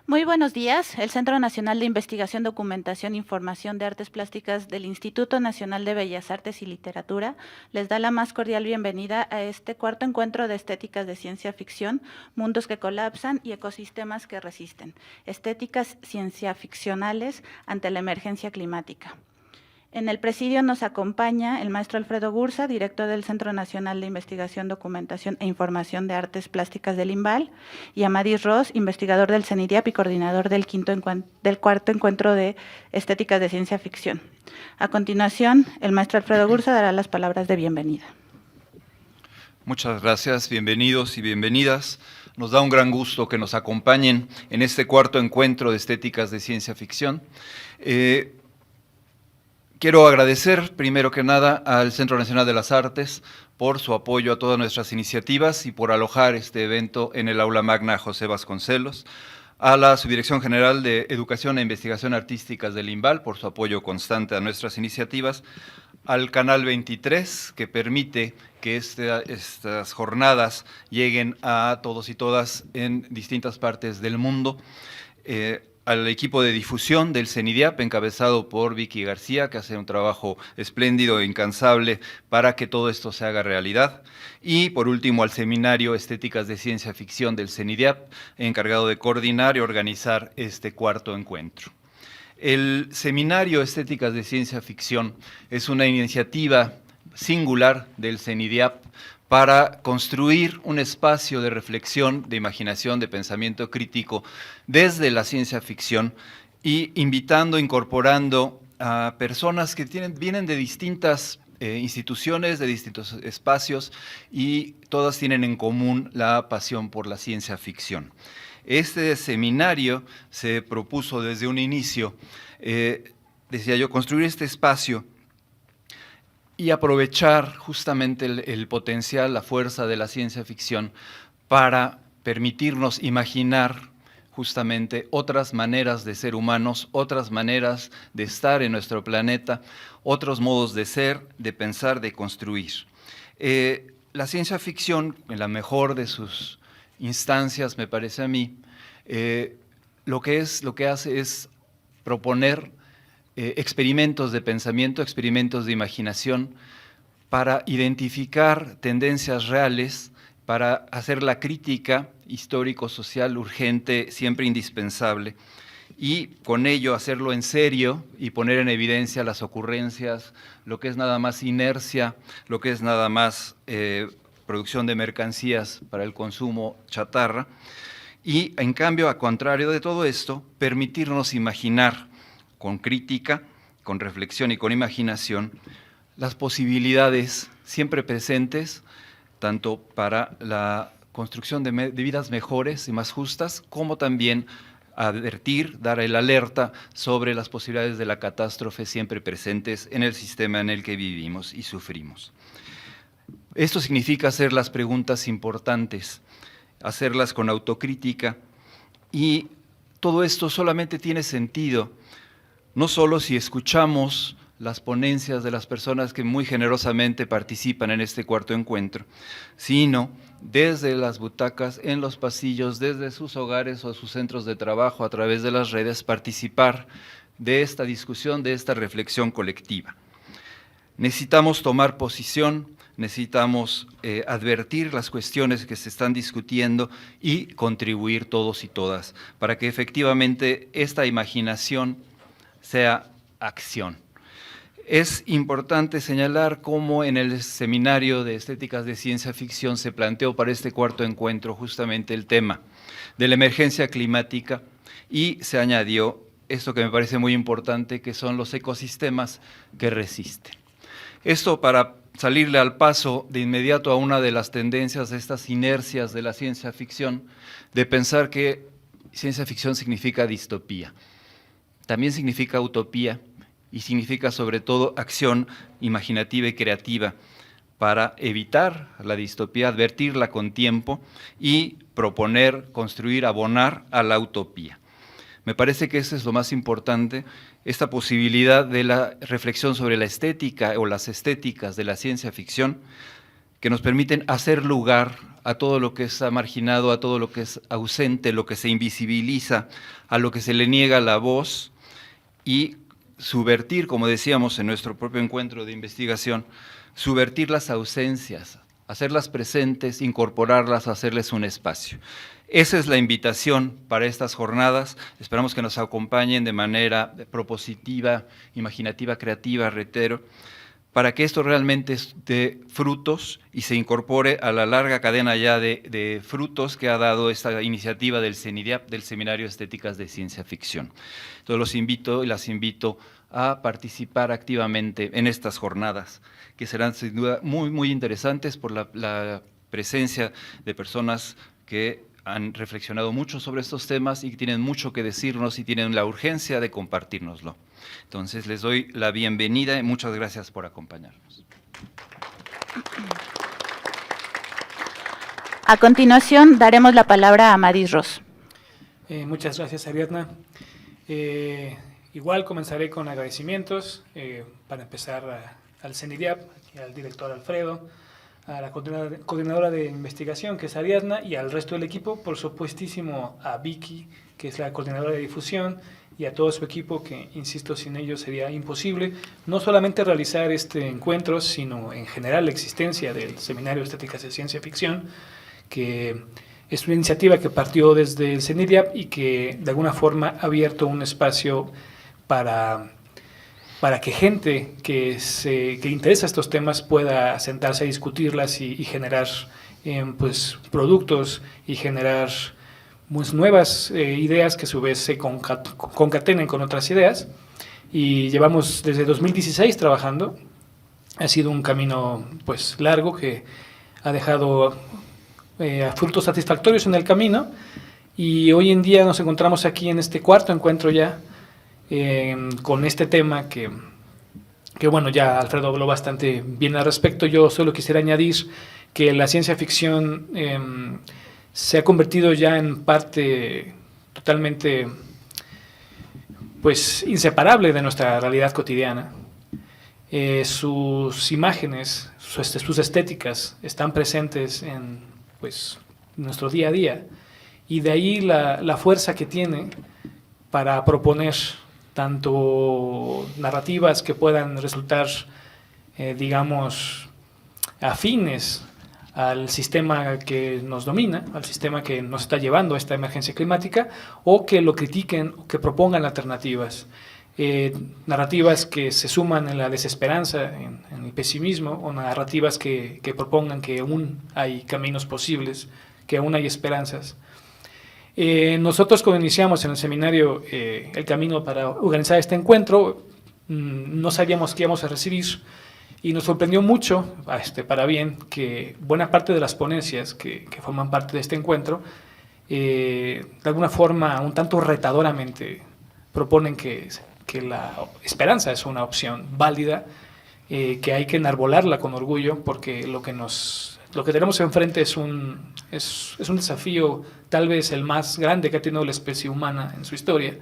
Muy buenos días. El Centro Nacional de Investigación, Documentación e Información de Artes Plásticas del Instituto Nacional de Bellas Artes y Literatura les da la más cordial bienvenida a este cuarto encuentro de estéticas de ciencia ficción, mundos que colapsan y ecosistemas que resisten, estéticas cienciaficcionales ante la emergencia climática. En el presidio nos acompaña el maestro Alfredo Gursa, director del Centro Nacional de Investigación, Documentación e Información de Artes Plásticas del INVAL, y Amadís Ros, investigador del CENIDIAP y coordinador del cuarto encuentro de Estéticas de Ciencia Ficción. A continuación, el maestro Alfredo Gursa dará las palabras de bienvenida. Muchas gracias, bienvenidos y bienvenidas. Nos da un gran gusto que nos acompañen en este cuarto encuentro de Estéticas de Ciencia Ficción. Quiero agradecer, primero que nada, al Centro Nacional de las Artes por su apoyo a todas nuestras iniciativas y por alojar este evento en el Aula Magna José Vasconcelos, a la Subdirección General de Educación e Investigación Artísticas del INVAL por su apoyo constante a nuestras iniciativas, al Canal 23, que permite que estas jornadas lleguen a todos y todas en distintas partes del mundo, al equipo de difusión del CENIDIAP, encabezado por Vicky García, que hace un trabajo espléndido e incansable para que todo esto se haga realidad. Y, por último, al Seminario Estéticas de Ciencia Ficción del CENIDIAP, encargado de coordinar y organizar este cuarto encuentro. El Seminario Estéticas de Ciencia Ficción es una iniciativa singular del CENIDIAP para construir un espacio de reflexión, de imaginación, de pensamiento crítico desde la ciencia ficción y incorporando a personas que vienen de distintas instituciones, de distintos espacios y todas tienen en común la pasión por la ciencia ficción. Este seminario se propuso desde un inicio, decía yo, construir este espacio y aprovechar justamente el potencial, la fuerza de la ciencia ficción para permitirnos imaginar justamente otras maneras de ser humanos, otras maneras de estar en nuestro planeta, otros modos de ser, de pensar, de construir. La ciencia ficción, en la mejor de sus instancias, me parece a mí, lo que hace es proponer experimentos de pensamiento, experimentos de imaginación, para identificar tendencias reales, para hacer la crítica histórico-social urgente, siempre indispensable, y con ello hacerlo en serio y poner en evidencia las ocurrencias, lo que es nada más inercia, lo que es nada más producción de mercancías para el consumo chatarra, y en cambio, a contrario de todo esto, permitirnos imaginar con crítica, con reflexión y con imaginación las posibilidades siempre presentes, tanto para la construcción de vidas mejores y más justas, como también advertir, dar el alerta sobre las posibilidades de la catástrofe siempre presentes en el sistema en el que vivimos y sufrimos. Esto significa hacer las preguntas importantes, hacerlas con autocrítica, y todo esto solamente tiene sentido no solo si escuchamos las ponencias de las personas que muy generosamente participan en este cuarto encuentro, sino desde las butacas, en los pasillos, desde sus hogares o sus centros de trabajo, a través de las redes, participar de esta discusión, de esta reflexión colectiva. Necesitamos tomar posición, necesitamos advertir las cuestiones que se están discutiendo y contribuir todos y todas para que efectivamente esta imaginación sea acción. Es importante señalar cómo en el seminario de estéticas de ciencia ficción se planteó para este cuarto encuentro justamente el tema de la emergencia climática, y se añadió esto que me parece muy importante, que son los ecosistemas que resisten. Esto para salirle al paso de inmediato a una de las tendencias de estas inercias de la ciencia ficción, de pensar que ciencia ficción significa distopía. También significa utopía y significa sobre todo acción imaginativa y creativa para evitar la distopía, advertirla con tiempo y proponer, construir, abonar a la utopía. Me parece que eso es lo más importante, esta posibilidad de la reflexión sobre la estética o las estéticas de la ciencia ficción, que nos permiten hacer lugar a todo lo que está marginado, a todo lo que es ausente, lo que se invisibiliza, a lo que se le niega la voz, y subvertir, como decíamos en nuestro propio encuentro de investigación, subvertir las ausencias, hacerlas presentes, incorporarlas, hacerles un espacio. Esa es la invitación para estas jornadas. Esperamos que nos acompañen de manera propositiva, imaginativa, creativa, reitero, para que esto realmente dé frutos y se incorpore a la larga cadena ya de frutos que ha dado esta iniciativa del CENIDIAP, del Seminario de Estéticas de Ciencia Ficción. Entonces los invito y las invito a participar activamente en estas jornadas, que serán sin duda muy, muy interesantes por la presencia de personas que han reflexionado mucho sobre estos temas y que tienen mucho que decirnos y tienen la urgencia de compartírnoslo. Entonces, les doy la bienvenida y muchas gracias por acompañarnos. A continuación, daremos la palabra a Amadís Ros. Muchas gracias, Ariadna. Igual comenzaré con agradecimientos, para empezar al CENIDIAP y al director Alfredo, a la coordinadora de investigación, que es Ariadna, y al resto del equipo, por supuestísimo a Vicky, que es la coordinadora de difusión, y a todo su equipo, que, insisto, sin ellos sería imposible no solamente realizar este encuentro, sino en general la existencia del Seminario de Estéticas de Ciencia Ficción, que es una iniciativa que partió desde el CENIDIAP y que de alguna forma ha abierto un espacio para que gente que interesa estos temas pueda sentarse a discutirlas y generar pues, productos y generar pues, nuevas ideas que a su vez se concatenen con otras ideas. Y llevamos desde 2016 trabajando. Ha sido un camino pues, largo que ha dejado frutos satisfactorios en el camino, y hoy en día nos encontramos aquí en este cuarto encuentro ya, con este tema que bueno, ya Alfredo habló bastante bien al respecto. Yo solo quisiera añadir que la ciencia ficción se ha convertido ya en parte totalmente pues, inseparable de nuestra realidad cotidiana. Sus imágenes, sus estéticas están presentes en pues, nuestro día a día, y de ahí la fuerza que tiene para proponer tanto narrativas que puedan resultar, digamos, afines al sistema que nos domina, al sistema que nos está llevando a esta emergencia climática, o que lo critiquen, o que propongan alternativas. Narrativas que se suman en la desesperanza, en el pesimismo, o narrativas que propongan que aún hay caminos posibles, que aún hay esperanzas. Nosotros, cuando iniciamos en el seminario el camino para organizar este encuentro, no sabíamos qué íbamos a recibir, y nos sorprendió mucho, para bien, que buena parte de las ponencias que forman parte de este encuentro, de alguna forma, un tanto retadoramente, proponen que la esperanza es una opción válida, que hay que enarbolarla con orgullo, porque lo que tenemos enfrente es un desafío tal vez el más grande que ha tenido la especie humana en su historia,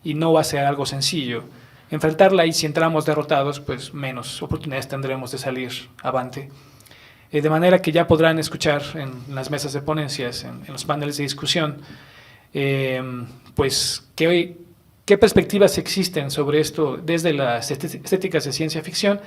y no va a ser algo sencillo enfrentarla, y si entramos derrotados, pues menos oportunidades tendremos de salir avante. De manera que ya podrán escuchar en las mesas de ponencias, en los paneles de discusión, pues qué perspectivas existen sobre esto desde las estéticas de ciencia ficción.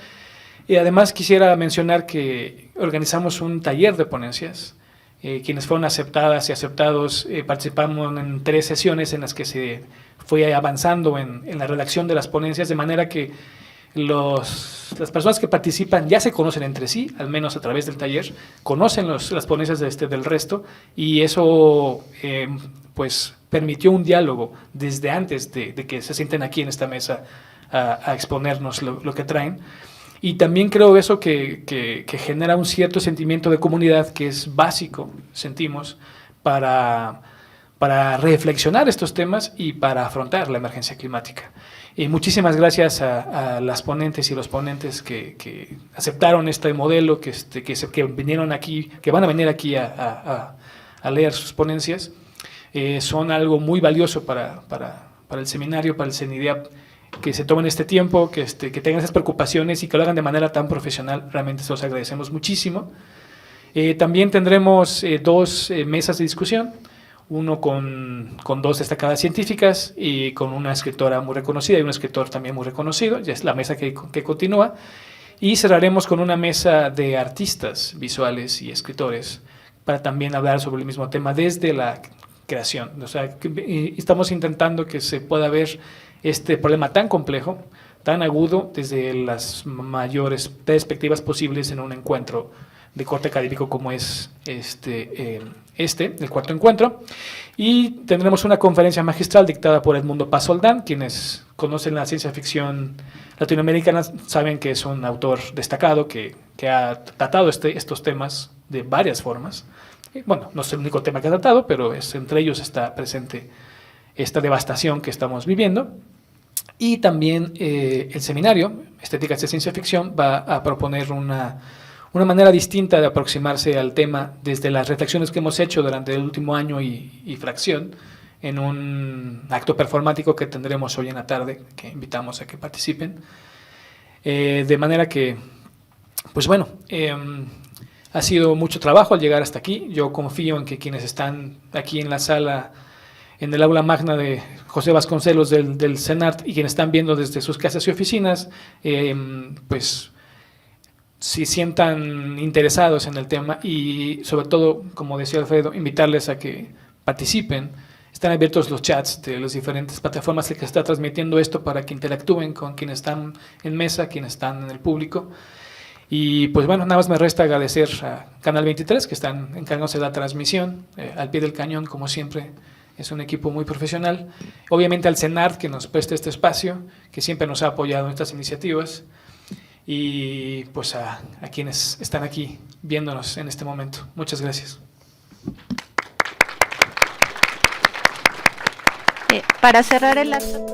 Y además quisiera mencionar que organizamos un taller de ponencias. Quienes fueron aceptadas y aceptados participamos en 3 sesiones en las que se fue avanzando en la redacción de las ponencias, de manera que las personas que participan ya se conocen entre sí, al menos a través del taller, conocen las ponencias del resto, y eso pues permitió un diálogo desde antes de que se sienten aquí en esta mesa a exponernos lo que traen. Y también creo eso que genera un cierto sentimiento de comunidad que es básico, sentimos, para reflexionar estos temas y para afrontar la emergencia climática. Y muchísimas gracias a las ponentes y los ponentes que aceptaron este modelo, que vinieron aquí, que van a venir aquí a leer sus ponencias. Son algo muy valioso para el seminario, para el CENIDIAP, que se tomen este tiempo, que tengan esas preocupaciones y que lo hagan de manera tan profesional. Realmente se los agradecemos muchísimo. También tendremos 2 mesas de discusión, uno con 2 destacadas científicas y con una escritora muy reconocida y un escritor también muy reconocido. Ya es la mesa que continúa. Y cerraremos con una mesa de artistas visuales y escritores para también hablar sobre el mismo tema desde la creación. O sea, estamos intentando que se pueda ver este problema tan complejo, tan agudo, desde las mayores perspectivas posibles en un encuentro de corte académico como es el cuarto encuentro. Y tendremos una conferencia magistral dictada por Edmundo Paz Soldán. Quienes conocen la ciencia ficción latinoamericana saben que es un autor destacado que ha tratado estos temas de varias formas. Bueno, no es el único tema que ha tratado, pero entre ellos está presente esta devastación que estamos viviendo. Y también el seminario Estéticas de Ciencia Ficción va a proponer una manera distinta de aproximarse al tema desde las reflexiones que hemos hecho durante el último año y fracción, en un acto performático que tendremos hoy en la tarde, que invitamos a que participen. De manera que, pues bueno, ha sido mucho trabajo al llegar hasta aquí. Yo confío en que quienes están aquí en la sala, en el aula magna de José Vasconcelos del CENART, y quienes están viendo desde sus casas y oficinas, pues si sientan interesados en el tema, y sobre todo, como decía Alfredo, invitarles a que participen. Están abiertos los chats de las diferentes plataformas en que se está transmitiendo esto para que interactúen con quienes están en mesa, quienes están en el público. Y pues bueno, nada más me resta agradecer a Canal 23, que están encargándose de la transmisión, al pie del cañón, como siempre. Es un equipo muy profesional. Obviamente al CENART, que nos presta este espacio, que siempre nos ha apoyado en estas iniciativas. Y pues a quienes están aquí viéndonos en este momento. Muchas gracias. Para cerrar el acto.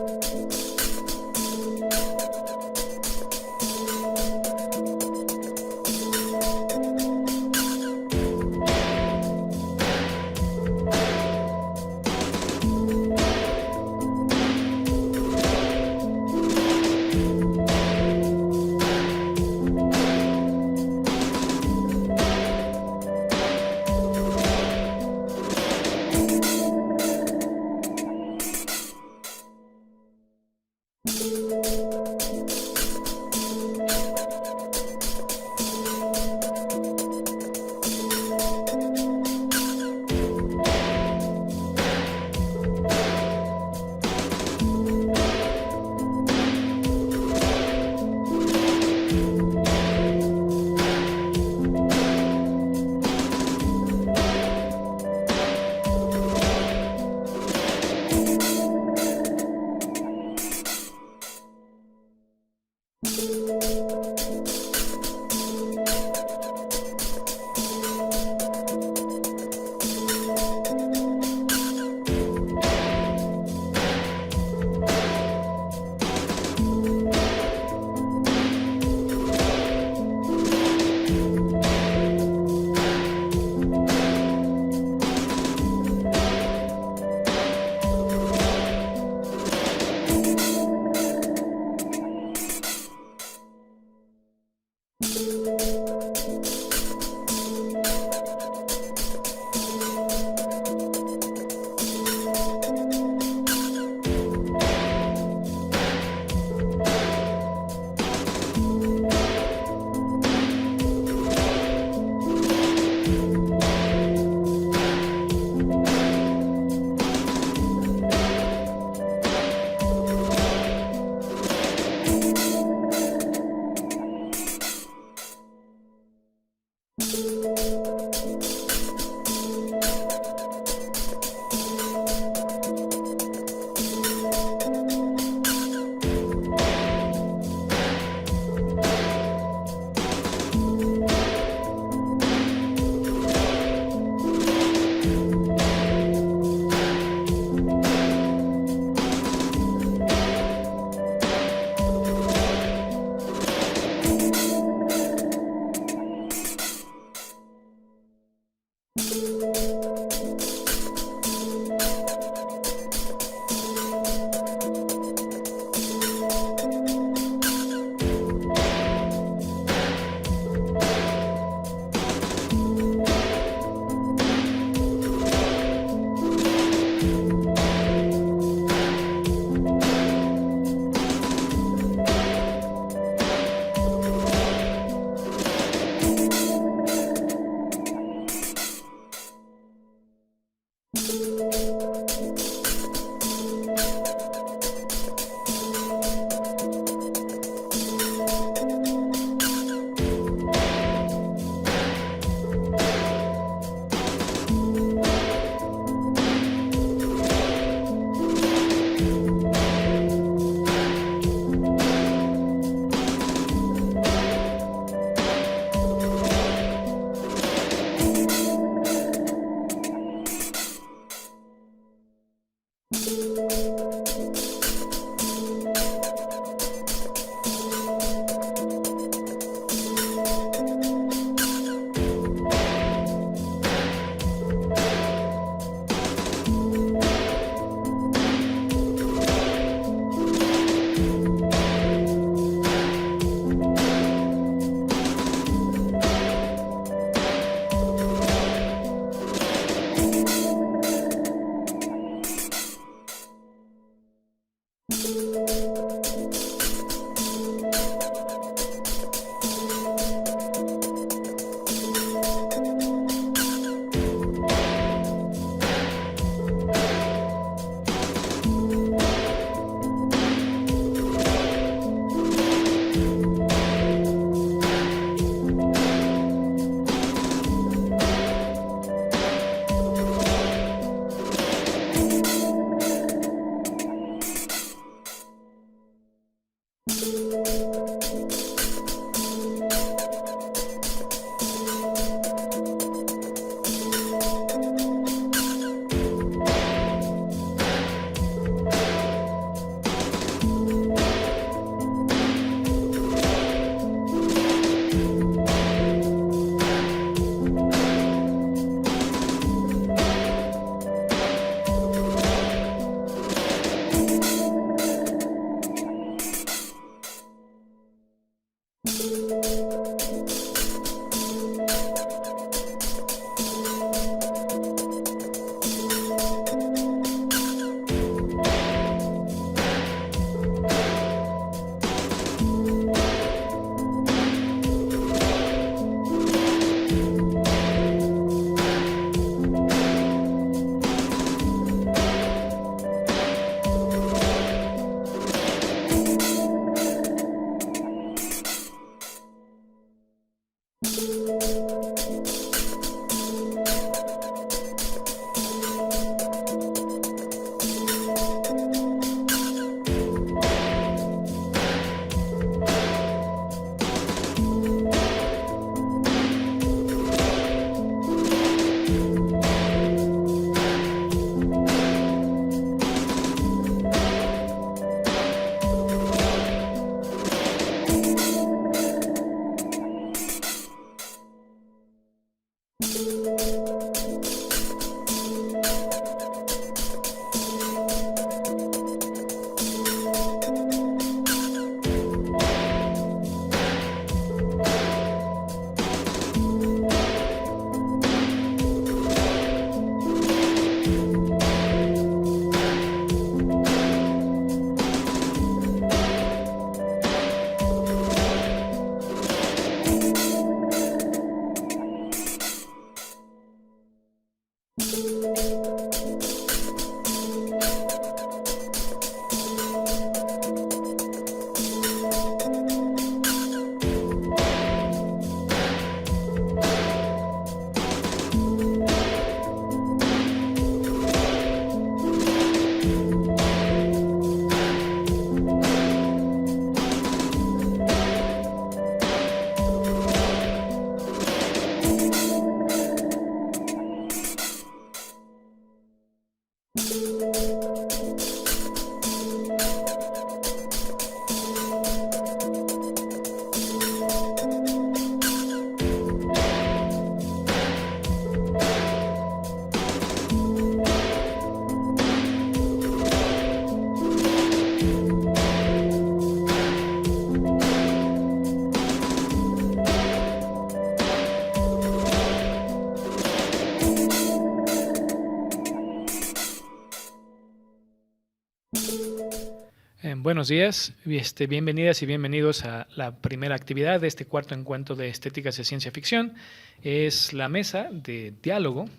Buenos días, bienvenidas y bienvenidos a la primera actividad de este cuarto encuentro de Estéticas de Ciencia Ficción. Es la mesa de diálogo,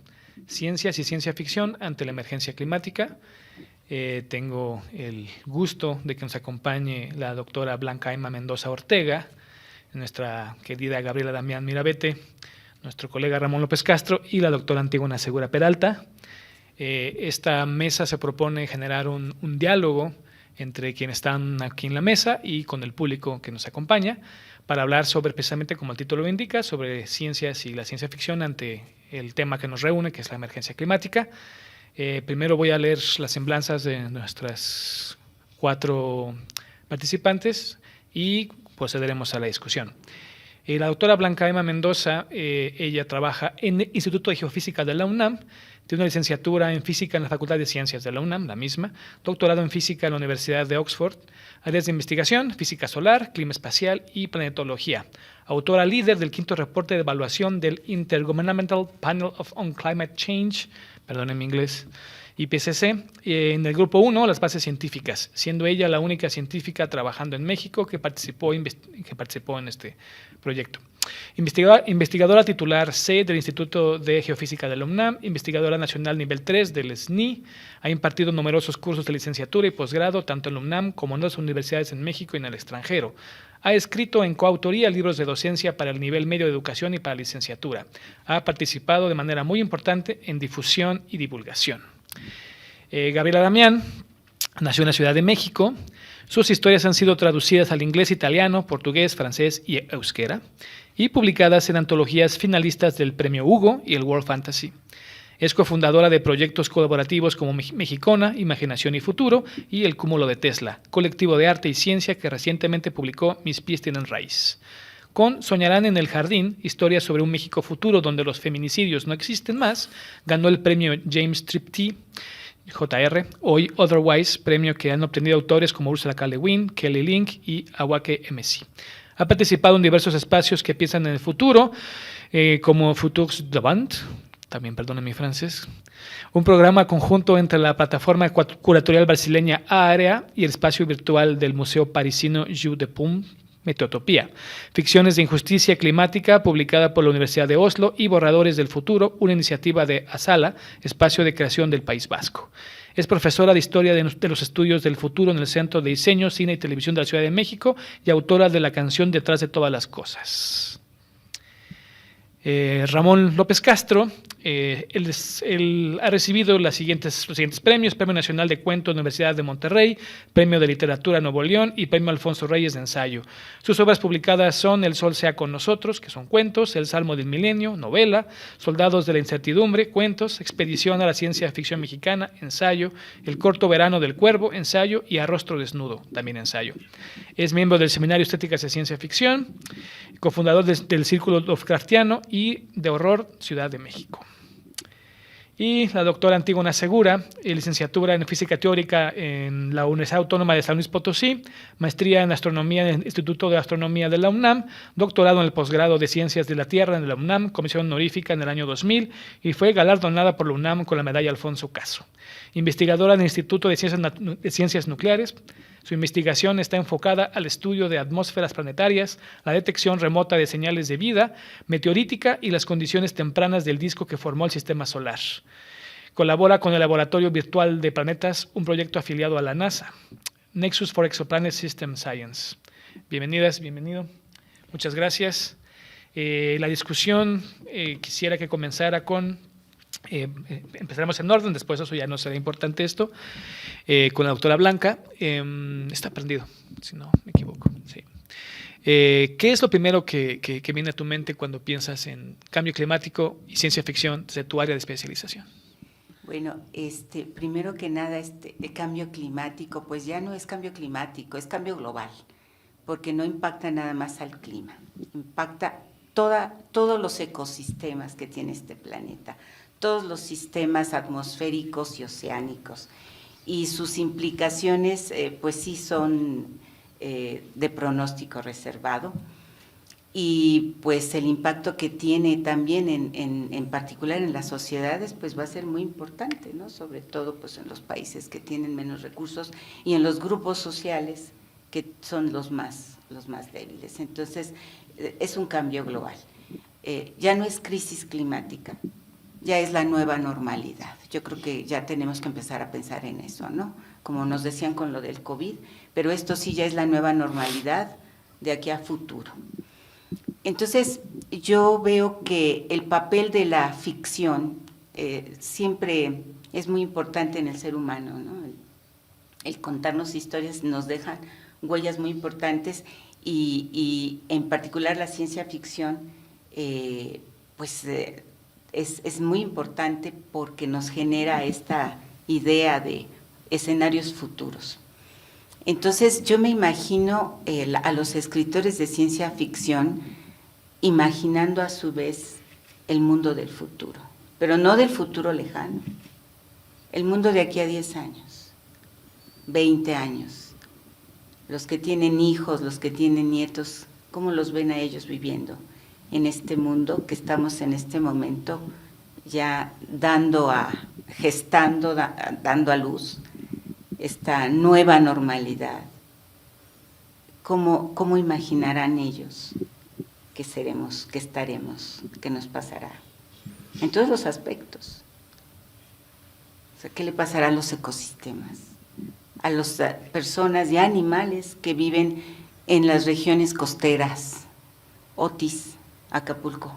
Ciencias y Ciencia Ficción ante la emergencia climática. Tengo el gusto de que nos acompañe la doctora Blanca Emma Mendoza Ortega, nuestra querida Gabriela Damián Mirabete, nuestro colega Ramón López Castro y la doctora Antígona Segura Peralta. Esta mesa se propone generar un diálogo entre quienes están aquí en la mesa y con el público que nos acompaña, para hablar sobre, precisamente como el título lo indica, sobre ciencias y la ciencia ficción ante el tema que nos reúne, que es la emergencia climática. Primero voy a leer las semblanzas de nuestras 4 participantes y procederemos a la discusión. La doctora Blanca Emma Mendoza, ella trabaja en el Instituto de Geofísica de la UNAM, tiene una licenciatura en Física en la Facultad de Ciencias de la UNAM, la misma, doctorado en Física en la Universidad de Oxford, áreas de investigación, Física Solar, Clima Espacial y Planetología. Autora líder del 5º reporte de evaluación del Intergovernmental Panel on Climate Change, perdonen mi inglés, IPCC. En el grupo 1, las bases científicas, siendo ella la única científica trabajando en México que participó en este proyecto. Investigadora titular C del Instituto de Geofísica de la UNAM, investigadora nacional nivel 3 del SNI, ha impartido numerosos cursos de licenciatura y posgrado tanto en la UNAM como en otras universidades en México y en el extranjero. Ha escrito en coautoría libros de docencia para el nivel medio de educación y para licenciatura. Ha participado de manera muy importante en difusión y divulgación. Gabriela Damián nació en la Ciudad de México. Sus historias han sido traducidas al inglés, italiano, portugués, francés y euskera, y publicadas en antologías finalistas del Premio Hugo y el World Fantasy. Es cofundadora de proyectos colaborativos como Mexicona, Imaginación y Futuro y El Cúmulo de Tesla, colectivo de arte y ciencia que recientemente publicó Mis pies tienen raíz. Con Soñarán en el jardín, historias sobre un México futuro donde los feminicidios no existen más, ganó el premio James Tripty Jr. Hoy Otherwise, premio que han obtenido autores como Ursula K. Le Guin, Kelly Link y Awake MC. Ha participado en diversos espacios que piensan en el futuro, como Futurs Devant, también perdonen mi francés, un programa conjunto entre la plataforma curatorial brasileña Area y el espacio virtual del Museo Parisino Jeu de Paume, Meteotopía, Ficciones de Injusticia Climática, publicada por la Universidad de Oslo, y Borradores del Futuro, una iniciativa de Asala, espacio de creación del País Vasco. Es profesora de Historia de los Estudios del Futuro en el Centro de Diseño, Cine y Televisión de la Ciudad de México y autora de la canción Detrás de todas las cosas. Ramón López Castro, él ha recibido los siguientes premios: Premio Nacional de Cuento Universidad de Monterrey, Premio de Literatura Nuevo León y Premio Alfonso Reyes de Ensayo. Sus obras publicadas son El Sol sea con nosotros, que son cuentos, El Salmo del Milenio, novela, Soldados de la Incertidumbre, cuentos, Expedición a la Ciencia Ficción Mexicana, ensayo, El Corto Verano del Cuervo, ensayo, y A Rostro Desnudo, también ensayo. Es miembro del Seminario Estéticas de Ciencia Ficción, cofundador del Círculo Lovecraftiano y de Horror Ciudad de México. Y la doctora Antígona Segura, licenciatura en Física Teórica en la Universidad Autónoma de San Luis Potosí, maestría en Astronomía en el Instituto de Astronomía de la UNAM, doctorado en el posgrado de Ciencias de la Tierra en la UNAM, comisión honorífica en el año 2000, y fue galardonada por la UNAM con la medalla Alfonso Caso. Investigadora del Instituto de Ciencias Nucleares. Su investigación está enfocada al estudio de atmósferas planetarias, la detección remota de señales de vida meteorítica y las condiciones tempranas del disco que formó el sistema solar. Colabora con el Laboratorio Virtual de Planetas, un proyecto afiliado a la NASA, Nexus for Exoplanet System Science. Bienvenidas, bienvenido. Muchas gracias. La discusión quisiera que comenzara con... empezaremos en orden, después eso ya no será importante esto, con la doctora Blanca. Está prendido, si no me equivoco. Sí. ¿Qué es lo primero que viene a tu mente cuando piensas en cambio climático y ciencia ficción desde tu área de especialización? Bueno, primero que nada, el cambio climático, pues ya no es cambio climático, es cambio global, porque no impacta nada más al clima, impacta todos los ecosistemas que tiene este planeta, todos los sistemas atmosféricos y oceánicos, y sus implicaciones pues sí son de pronóstico reservado, y pues el impacto que tiene también en particular en las sociedades pues va a ser muy importante, ¿no? Sobre todo pues en los países que tienen menos recursos y en los grupos sociales que son los más débiles. Entonces es un cambio global, ya no es crisis climática, ya es la nueva normalidad. Yo creo que ya tenemos que empezar a pensar en eso, ¿no? Como nos decían con lo del COVID, pero esto sí ya es la nueva normalidad de aquí a futuro. Entonces, yo veo que el papel de la ficción siempre es muy importante en el ser humano, ¿no? El contarnos historias nos deja huellas muy importantes y en particular la ciencia ficción, es muy importante porque nos genera esta idea de escenarios futuros. Entonces, yo me imagino a los escritores de ciencia ficción imaginando a su vez el mundo del futuro, pero no del futuro lejano, el mundo de aquí a 10 años, 20 años, los que tienen hijos, los que tienen nietos, ¿cómo los ven a ellos viviendo en este mundo que estamos en este momento ya dando a gestando, dando a luz esta nueva normalidad, ¿cómo imaginarán ellos que seremos, que estaremos, que nos pasará? En todos los aspectos. O sea, ¿qué le pasará a los ecosistemas? A las personas y animales que viven en las regiones costeras, Otis, Acapulco.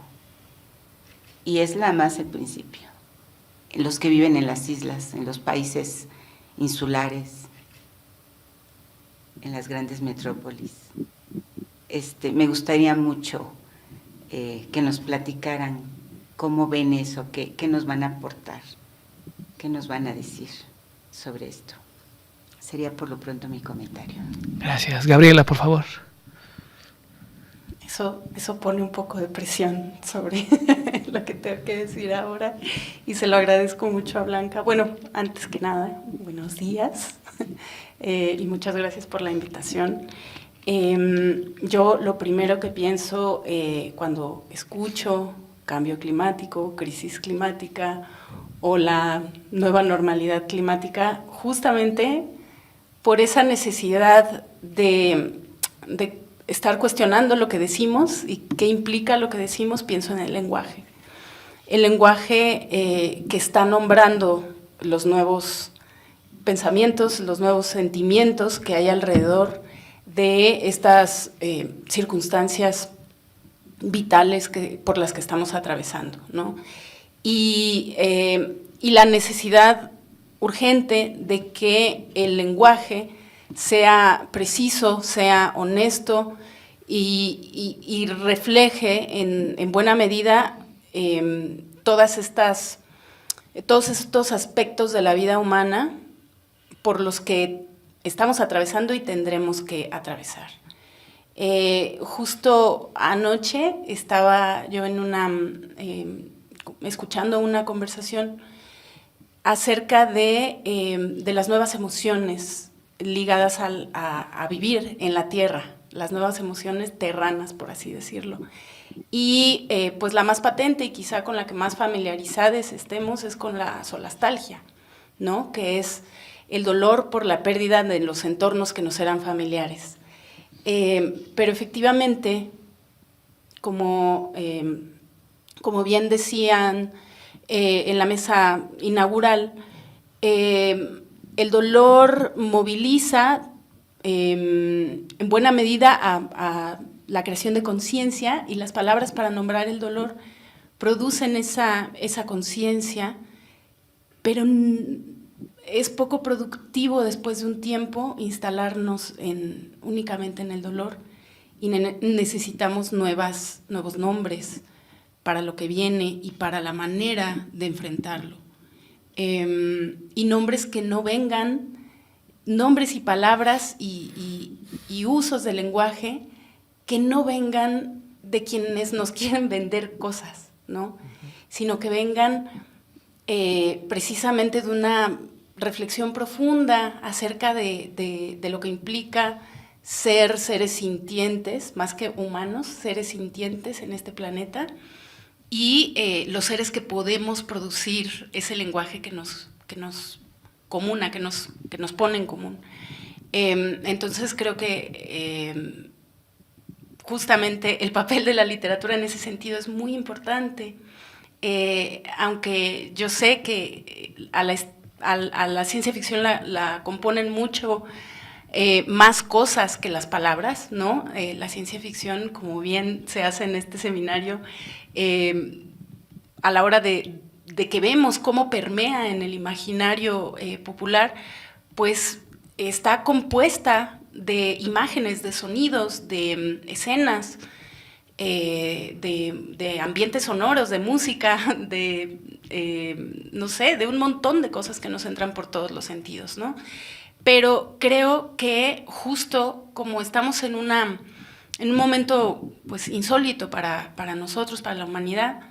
Y es nada más el principio. Los que viven en las islas, en los países insulares, en las grandes metrópolis. Me gustaría mucho que nos platicaran cómo ven eso, qué nos van a aportar, qué nos van a decir sobre esto. Sería por lo pronto mi comentario. Gracias. Gabriela, por favor. Eso pone un poco de presión sobre lo que tengo que decir ahora y se lo agradezco mucho a Blanca. Bueno, antes que nada, buenos días y muchas gracias por la invitación. Yo lo primero que pienso cuando escucho cambio climático, crisis climática o la nueva normalidad climática, justamente por esa necesidad de estar cuestionando lo que decimos y qué implica lo que decimos, pienso en el lenguaje. El lenguaje que está nombrando los nuevos pensamientos, los nuevos sentimientos que hay alrededor de estas circunstancias vitales por las que estamos atravesando, ¿no? Y la necesidad urgente de que el lenguaje sea preciso, sea honesto y refleje en buena medida todos estos aspectos de la vida humana por los que estamos atravesando y tendremos que atravesar. Justo anoche estaba yo escuchando una conversación acerca de las nuevas emociones ligadas a vivir en la tierra, las nuevas emociones terranas, por así decirlo. Y pues la más patente y quizá con la que más familiarizados estemos es con la solastalgia, ¿no? Que es el dolor por la pérdida de los entornos que nos eran familiares. Pero efectivamente, como bien decían en la mesa inaugural, el dolor moviliza en buena medida a la creación de conciencia y las palabras para nombrar el dolor producen esa conciencia, pero es poco productivo después de un tiempo instalarnos únicamente en el dolor y necesitamos nuevos nombres para lo que viene y para la manera de enfrentarlo. Y nombres que no vengan, nombres y palabras y usos del lenguaje que no vengan de quienes nos quieren vender cosas, ¿no? Sino que vengan precisamente de una reflexión profunda acerca de lo que implica ser seres sintientes, más que humanos, seres sintientes en este planeta, y los seres que podemos producir ese lenguaje que nos comuna, que nos pone en común. Entonces creo que justamente el papel de la literatura en ese sentido es muy importante, aunque yo sé que a la ciencia ficción la componen mucho más cosas que las palabras, ¿no? La ciencia ficción, como bien se hace en este seminario, a la hora de que vemos cómo permea en el imaginario popular, pues está compuesta de imágenes, de sonidos, de escenas, de ambientes sonoros, de música, no sé, de un montón de cosas que nos entran por todos los sentidos, ¿no? Pero creo que justo como estamos en un momento pues insólito para nosotros, para la humanidad,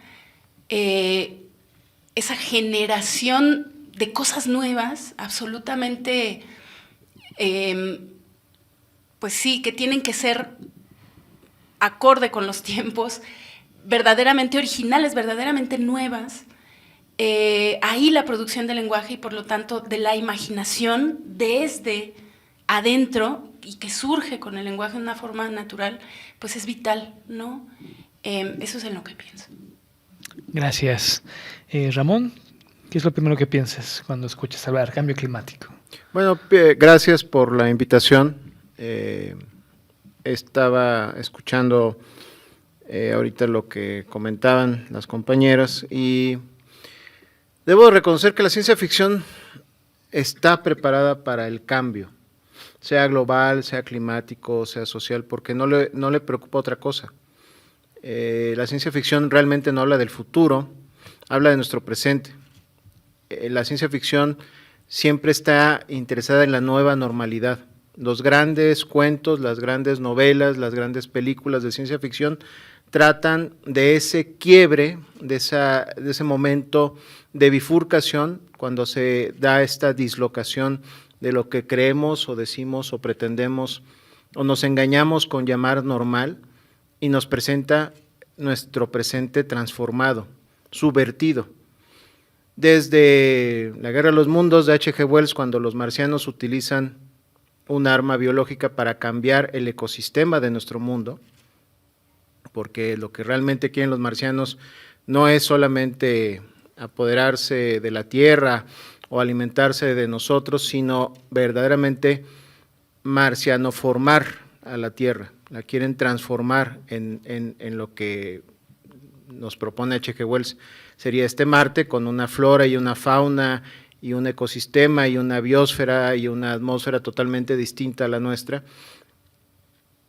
esa generación de cosas nuevas, absolutamente, pues sí, que tienen que ser acorde con los tiempos, verdaderamente originales, verdaderamente nuevas, ahí la producción del lenguaje y por lo tanto de la imaginación desde adentro y que surge con el lenguaje de una forma natural, pues es vital, ¿no? Eso es en lo que pienso. Gracias. Ramón, ¿qué es lo primero que piensas cuando escuchas hablar cambio climático? Bueno, gracias por la invitación. Estaba escuchando ahorita lo que comentaban las compañeras y debo reconocer que la ciencia ficción está preparada para el cambio, sea global, sea climático, sea social, porque no le preocupa otra cosa. La ciencia ficción realmente no habla del futuro, habla de nuestro presente. La ciencia ficción siempre está interesada en la nueva normalidad. Los grandes cuentos, las grandes novelas, las grandes películas de ciencia ficción tratan de ese quiebre, de ese momento de bifurcación, cuando se da esta dislocación de lo que creemos o decimos o pretendemos o nos engañamos con llamar normal y nos presenta nuestro presente transformado, subvertido. Desde La Guerra de los Mundos de H.G. Wells, cuando los marcianos utilizan un arma biológica para cambiar el ecosistema de nuestro mundo, porque lo que realmente quieren los marcianos no es solamente apoderarse de la Tierra o alimentarse de nosotros, sino verdaderamente marcianoformar a la Tierra, la quieren transformar en lo que nos propone H.G. Wells, sería este Marte con una flora y una fauna y un ecosistema y una biosfera y una atmósfera totalmente distinta a la nuestra.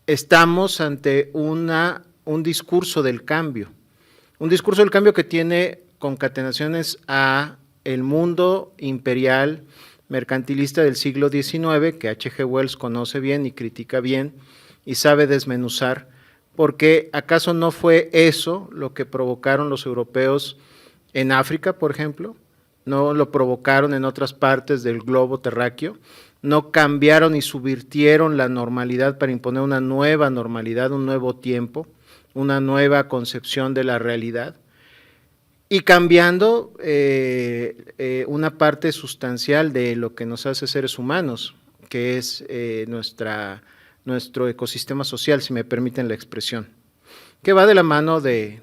Estamos ante un discurso del cambio que tiene concatenaciones a el mundo imperial mercantilista del siglo XIX, que H.G. Wells conoce bien y critica bien y sabe desmenuzar, porque ¿acaso no fue eso lo que provocaron los europeos en África, por ejemplo? ¿No lo provocaron en otras partes del globo terráqueo? ¿No cambiaron y subvirtieron la normalidad para imponer una nueva normalidad, un nuevo tiempo, una nueva concepción de la realidad? Y cambiando una parte sustancial de lo que nos hace seres humanos, que es nuestro ecosistema social, si me permiten la expresión, que va de la mano del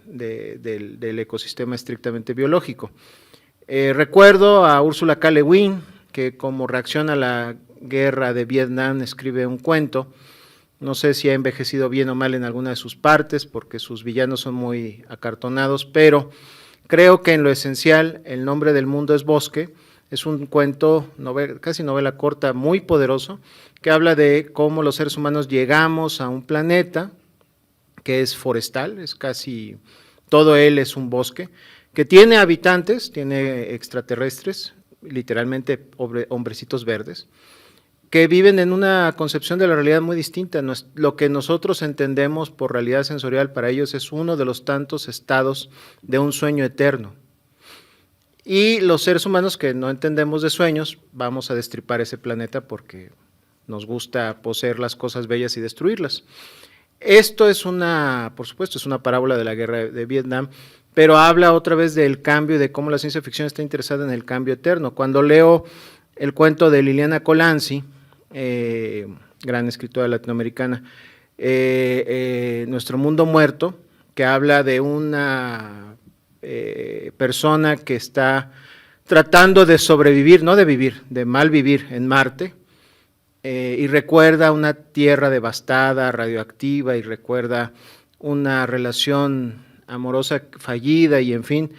ecosistema estrictamente biológico. Recuerdo a Ursula K. Le Guin, que como reacción a la guerra de Vietnam escribe un cuento, no sé si ha envejecido bien o mal en alguna de sus partes, porque sus villanos son muy acartonados, pero creo que en lo esencial, El nombre del mundo es bosque, es un cuento, casi novela corta, muy poderoso, que habla de cómo los seres humanos llegamos a un planeta que es forestal, es casi, todo él es un bosque, que tiene habitantes, tiene extraterrestres, literalmente hombrecitos verdes, que viven en una concepción de la realidad muy distinta. Lo que nosotros entendemos por realidad sensorial para ellos es uno de los tantos estados de un sueño eterno. Y los seres humanos que no entendemos de sueños, vamos a destripar ese planeta porque nos gusta poseer las cosas bellas y destruirlas. Esto es por supuesto, es una parábola de la guerra de Vietnam, pero habla otra vez del cambio y de cómo la ciencia ficción está interesada en el cambio eterno. Cuando leo el cuento de Liliana Colanzi, gran escritora latinoamericana, Nuestro mundo muerto, que habla de una persona que está tratando de sobrevivir, no de vivir, de mal vivir en Marte, y recuerda una tierra devastada, radioactiva, y recuerda una relación amorosa fallida y en fin,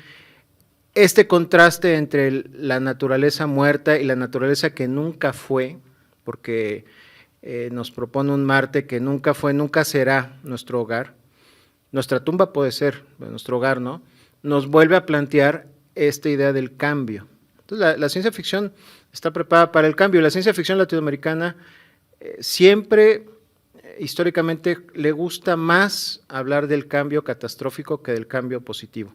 este contraste entre la naturaleza muerta y la naturaleza que nunca fue, porque nos propone un Marte que nunca fue, nunca será nuestro hogar, nuestra tumba puede ser, nuestro hogar no, nos vuelve a plantear esta idea del cambio. Entonces la ciencia ficción está preparada para el cambio. La ciencia ficción latinoamericana siempre históricamente le gusta más hablar del cambio catastrófico que del cambio positivo.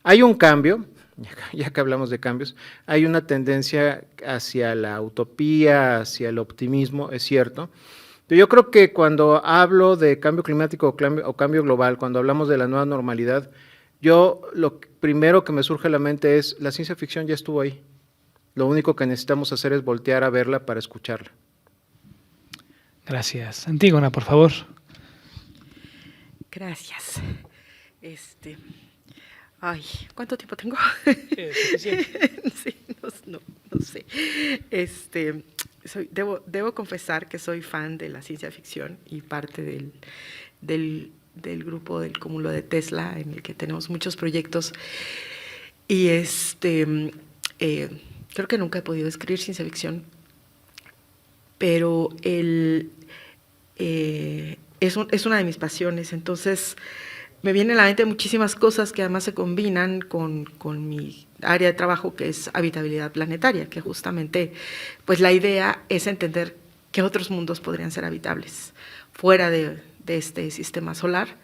Hay un cambio, ya que hablamos de cambios, hay una tendencia hacia la utopía, hacia el optimismo, es cierto, pero yo creo que cuando hablo de cambio climático o cambio global, cuando hablamos de la nueva normalidad, Yo lo primero que me surge a la mente es, la ciencia ficción ya estuvo ahí. Lo único que necesitamos hacer es voltear a verla para escucharla. Gracias. Antígona, por favor. Gracias. Ay, ¿cuánto tiempo tengo? Suficiente. Sí, no sé. Debo confesar que soy fan de la ciencia ficción y parte del grupo del Cúmulo de Tesla, en el que tenemos muchos proyectos. Y creo que nunca he podido escribir ciencia ficción, pero es una de mis pasiones. Entonces me vienen a la mente muchísimas cosas que además se combinan con mi área de trabajo, que es habitabilidad planetaria, que justamente pues la idea es entender qué otros mundos podrían ser habitables fuera de este sistema solar.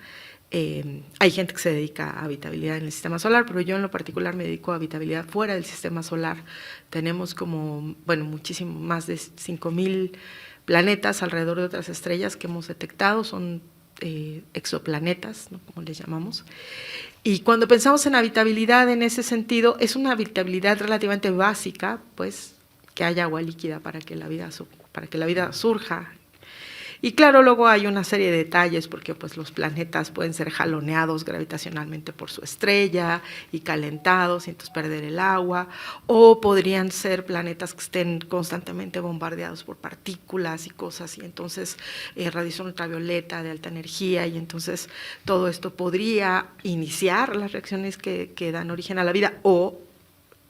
Hay gente que se dedica a habitabilidad en el sistema solar, pero yo en lo particular me dedico a habitabilidad fuera del sistema solar. Tenemos muchísimo más de 5,000 planetas alrededor de otras estrellas que hemos detectado, son exoplanetas, ¿no?, como les llamamos. Y cuando pensamos en habitabilidad en ese sentido, es una habitabilidad relativamente básica, pues que haya agua líquida para que la vida surja. Y claro, luego hay una serie de detalles, porque pues los planetas pueden ser jaloneados gravitacionalmente por su estrella y calentados y entonces perder el agua, o podrían ser planetas que estén constantemente bombardeados por partículas y cosas, y entonces radiación ultravioleta de alta energía, y entonces todo esto podría iniciar las reacciones que dan origen a la vida o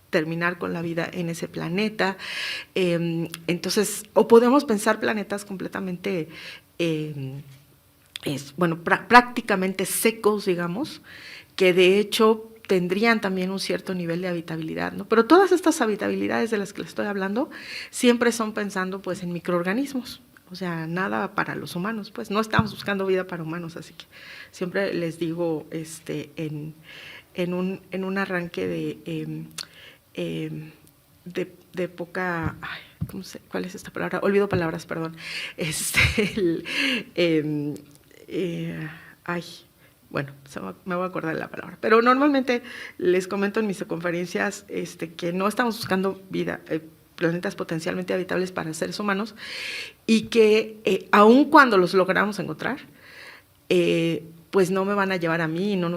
terminar con la vida en ese planeta. Entonces, o podemos pensar planetas completamente, prácticamente secos, digamos, que de hecho tendrían también un cierto nivel de habitabilidad, ¿no? Pero todas estas habitabilidades de las que les estoy hablando siempre son pensando pues en microorganismos, o sea, nada para los humanos, pues no estamos buscando vida para humanos, así que siempre les digo en un arranque de poca, ¿cuál es esta palabra? Olvido palabras, perdón. Me voy a acordar de la palabra. Pero normalmente les comento en mis conferencias que no estamos buscando vida, planetas potencialmente habitables para seres humanos, y que aun cuando los logramos encontrar, pues no me van a llevar a mí y no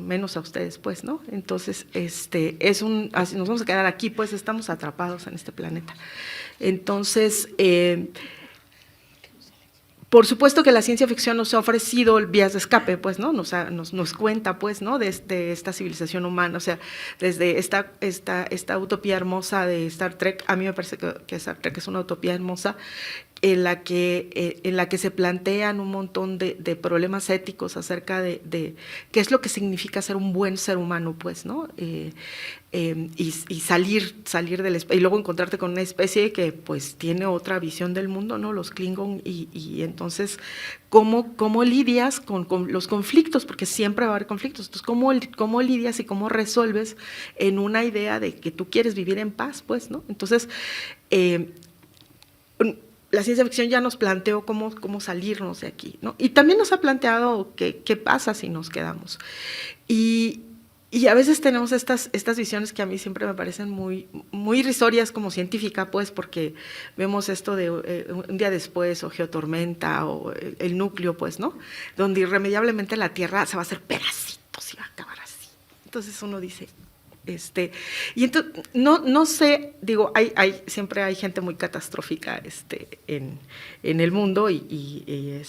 menos a ustedes, pues, ¿no? Entonces, así nos vamos a quedar aquí, pues estamos atrapados en este planeta. Entonces, por supuesto que la ciencia ficción nos ha ofrecido vías de escape, pues, ¿no? Nos cuenta, pues, ¿no?, de esta civilización humana, o sea, desde esta utopía hermosa de Star Trek. A mí me parece que Star Trek es una utopía hermosa, en la que se plantean un montón de problemas éticos acerca de qué es lo que significa ser un buen ser humano, pues, ¿no? Y salir del y luego encontrarte con una especie que pues tiene otra visión del mundo, ¿no? Los Klingon, y entonces cómo lidias con los conflictos, porque siempre va a haber conflictos. Entonces, cómo lidias y cómo resuelves en una idea de que tú quieres vivir en paz, pues, ¿no? Entonces, la ciencia ficción ya nos planteó cómo salirnos de aquí, ¿no? Y también nos ha planteado qué pasa si nos quedamos. Y a veces tenemos estas visiones que a mí siempre me parecen muy, muy irrisorias como científica, pues, porque vemos esto de un día después, o geotormenta, o el núcleo, pues, ¿no? Donde irremediablemente la Tierra se va a hacer pedacitos y va a acabar así. Entonces uno dice, y entonces, no sé, digo, siempre hay gente muy catastrófica en el mundo, y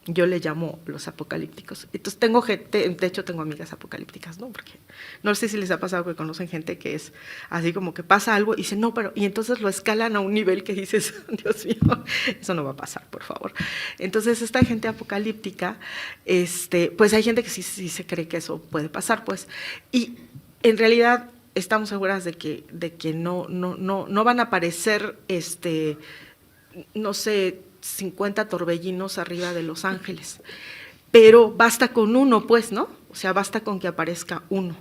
yo le llamo los apocalípticos. Entonces tengo gente, de hecho tengo amigas apocalípticas, ¿no? Porque no sé si les ha pasado que conocen gente que es así como que pasa algo y dicen, no, pero, y entonces lo escalan a un nivel que dices, Dios mío, eso no va a pasar, por favor. Entonces esta gente apocalíptica, pues hay gente que sí se cree que eso puede pasar, pues, y en realidad estamos seguras de que no van a aparecer, no sé, 50 torbellinos arriba de Los Ángeles, pero basta con uno, pues, ¿no? O sea, basta con que aparezca uno.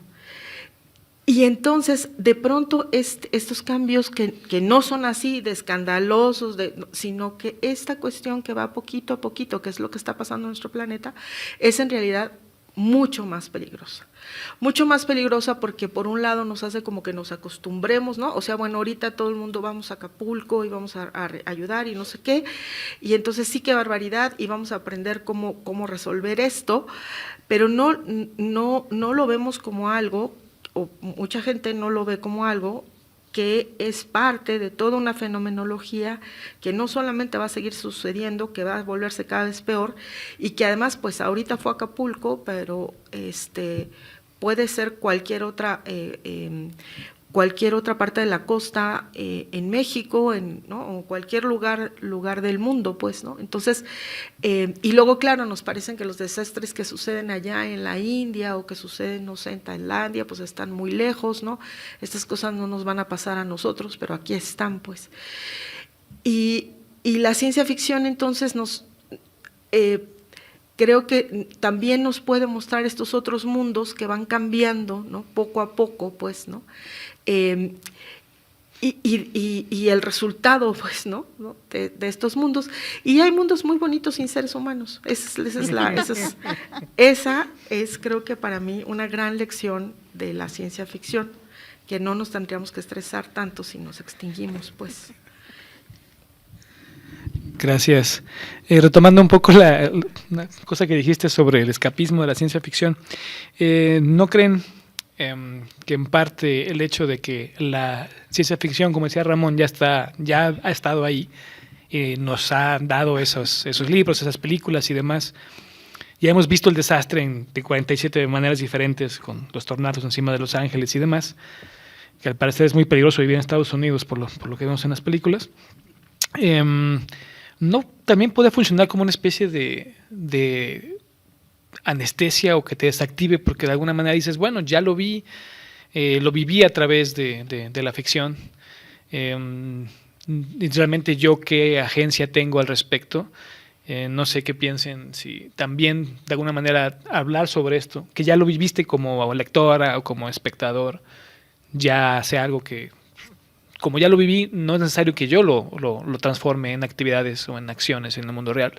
Y entonces, de pronto, estos cambios que no son así de escandalosos, sino que esta cuestión que va poquito a poquito, que es lo que está pasando en nuestro planeta, es en realidad mucho más peligrosa. Mucho más peligrosa porque por un lado nos hace como que nos acostumbremos, ¿no? O sea, bueno, ahorita todo el mundo vamos a Acapulco y vamos a ayudar y no sé qué, y entonces sí, qué barbaridad, y vamos a aprender cómo resolver esto, pero no lo vemos como algo, o mucha gente no lo ve como algo que es parte de toda una fenomenología que no solamente va a seguir sucediendo, que va a volverse cada vez peor, y que además, pues ahorita fue Acapulco, pero puede ser cualquier otra parte de la costa, en México, ¿no? O cualquier lugar del mundo, pues, ¿no? Entonces, y luego, claro, nos parecen que los desastres que suceden allá en la India o que suceden, no sé, en Tailandia, pues están muy lejos, ¿no? Estas cosas no nos van a pasar a nosotros, pero aquí están, pues. Y la ciencia ficción, entonces, creo que también nos puede mostrar estos otros mundos que van cambiando, ¿no? Poco a poco, pues, ¿no? Y el resultado, pues, ¿no? De estos mundos. Y hay mundos muy bonitos sin seres humanos. Esa es, creo que para mí, una gran lección de la ciencia ficción, que no nos tendríamos que estresar tanto si nos extinguimos, pues. Gracias. Retomando un poco una cosa que dijiste sobre el escapismo de la ciencia ficción, ¿no creen que en parte el hecho de que la ciencia ficción, como decía Ramón, ya ha estado ahí, nos ha dado esos libros, esas películas y demás? Ya hemos visto el desastre de 47 maneras diferentes, con los tornados encima de Los Ángeles y demás, que al parecer es muy peligroso vivir en Estados Unidos por lo que vemos en las películas. ¿No también puede funcionar como una especie de anestesia o que te desactive, porque de alguna manera dices, bueno, ya lo viví a través de la ficción, y realmente yo qué agencia tengo al respecto? No sé qué piensen, si también de alguna manera hablar sobre esto, que ya lo viviste como lectora o como espectador, ya sea algo que, como ya lo viví, no es necesario que yo lo transforme en actividades o en acciones en el mundo real.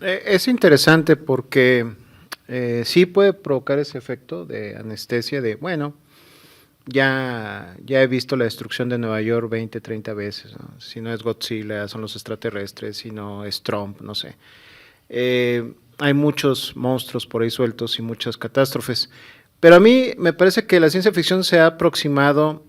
Es interesante porque sí puede provocar ese efecto de anestesia de, bueno, ya he visto la destrucción de Nueva York 20, 30 veces, ¿no? Si no es Godzilla, son los extraterrestres, si no es Trump, no sé. Hay muchos monstruos por ahí sueltos y muchas catástrofes. Pero a mí me parece que la ciencia ficción se ha aproximado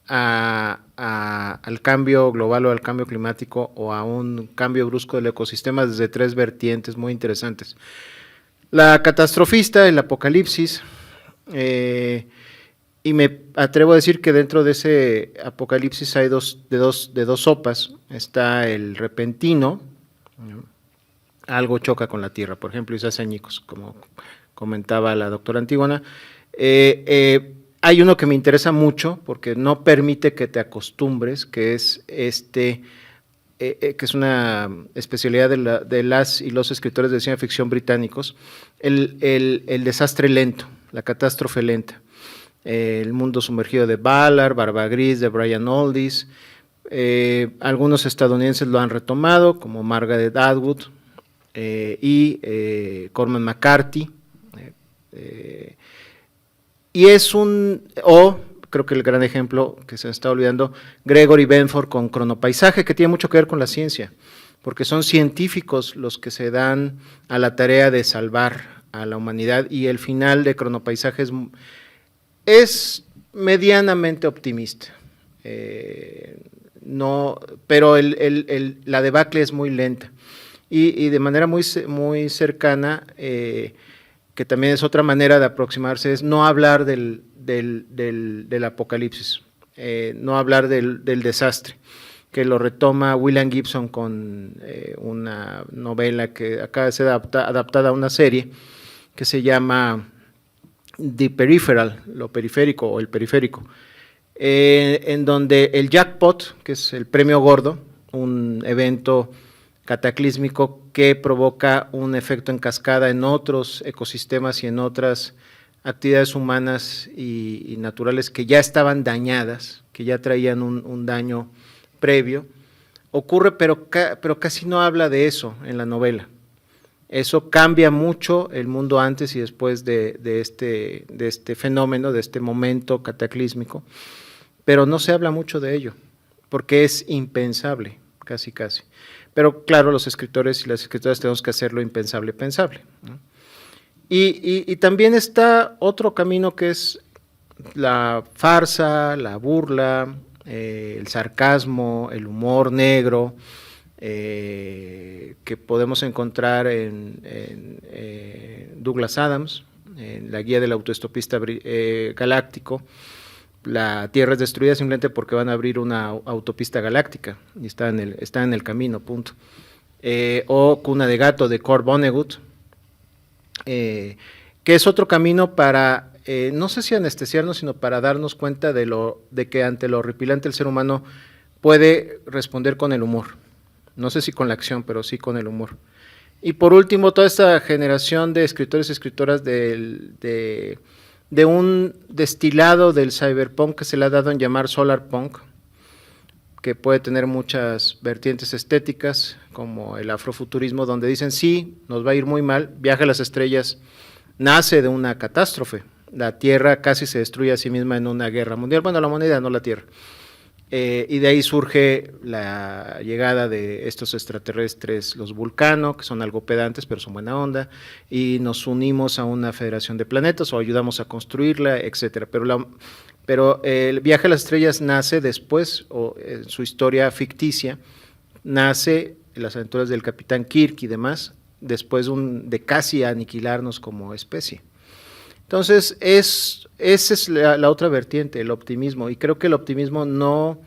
al cambio global o al cambio climático o a un cambio brusco del ecosistema desde tres vertientes muy interesantes. La catastrofista, el apocalipsis, y me atrevo a decir que dentro de ese apocalipsis hay de dos sopas. Está el repentino, ¿no? Algo choca con la Tierra, por ejemplo, y se hace añicos, como comentaba la doctora Antígona. Hay uno que me interesa mucho porque no permite que te acostumbres, que es que es una especialidad de las y los escritores de ciencia ficción británicos, el desastre lento, la catástrofe lenta. El mundo sumergido de Ballard, Barba Gris, de Brian Aldiss. Algunos estadounidenses lo han retomado, como Margaret Atwood y Cormac McCarthy. Y es creo que el gran ejemplo que se me está olvidando, Gregory Benford con Cronopaisaje, que tiene mucho que ver con la ciencia, porque son científicos los que se dan a la tarea de salvar a la humanidad, y el final de Cronopaisaje es medianamente optimista. No, pero la debacle es muy lenta, y de manera muy cercana, que también es otra manera de aproximarse, es no hablar del apocalipsis, no hablar del desastre, que lo retoma William Gibson con una novela que acaba de ser adaptada a una serie que se llama The Peripheral, lo periférico o el periférico, en donde el jackpot, que es el premio gordo, un evento cataclísmico que provoca un efecto en cascada en otros ecosistemas y en otras actividades humanas y naturales que ya estaban dañadas, que ya traían un daño previo, ocurre, pero casi no habla de eso en la novela. Eso cambia mucho el mundo antes y después de este fenómeno, de este momento cataclísmico, pero no se habla mucho de ello, porque es impensable, casi. Pero claro, los escritores y las escritoras tenemos que hacer lo impensable pensable, ¿no? Y también está otro camino que es la farsa, la burla, el sarcasmo, el humor negro, que podemos encontrar en Douglas Adams, en la guía del autoestopista galáctico. La Tierra es destruida simplemente porque van a abrir una autopista galáctica y está en el camino, punto. O Cuna de Gato de Kurt Vonnegut, que es otro camino para, no sé si anestesiarnos, sino para darnos cuenta de que ante lo horripilante el ser humano puede responder con el humor. No sé si con la acción, pero sí con el humor. Y por último, toda esta generación de escritores y escritoras de un destilado del cyberpunk que se le ha dado en llamar solar punk, que puede tener muchas vertientes estéticas, como el afrofuturismo, donde dicen, sí, nos va a ir muy mal, Viaje a las Estrellas nace de una catástrofe, la Tierra casi se destruye a sí misma en una guerra mundial, bueno, la humanidad, no la Tierra. Y de ahí surge la llegada de estos extraterrestres, los Vulcano, que son algo pedantes, pero son buena onda, y nos unimos a una federación de planetas o ayudamos a construirla, etcétera. Pero el Viaje a las Estrellas nace después, o en su historia ficticia, nace en las aventuras del Capitán Kirk y demás, después de casi aniquilarnos como especie. Entonces, esa es la otra vertiente, el optimismo, y creo que el optimismo no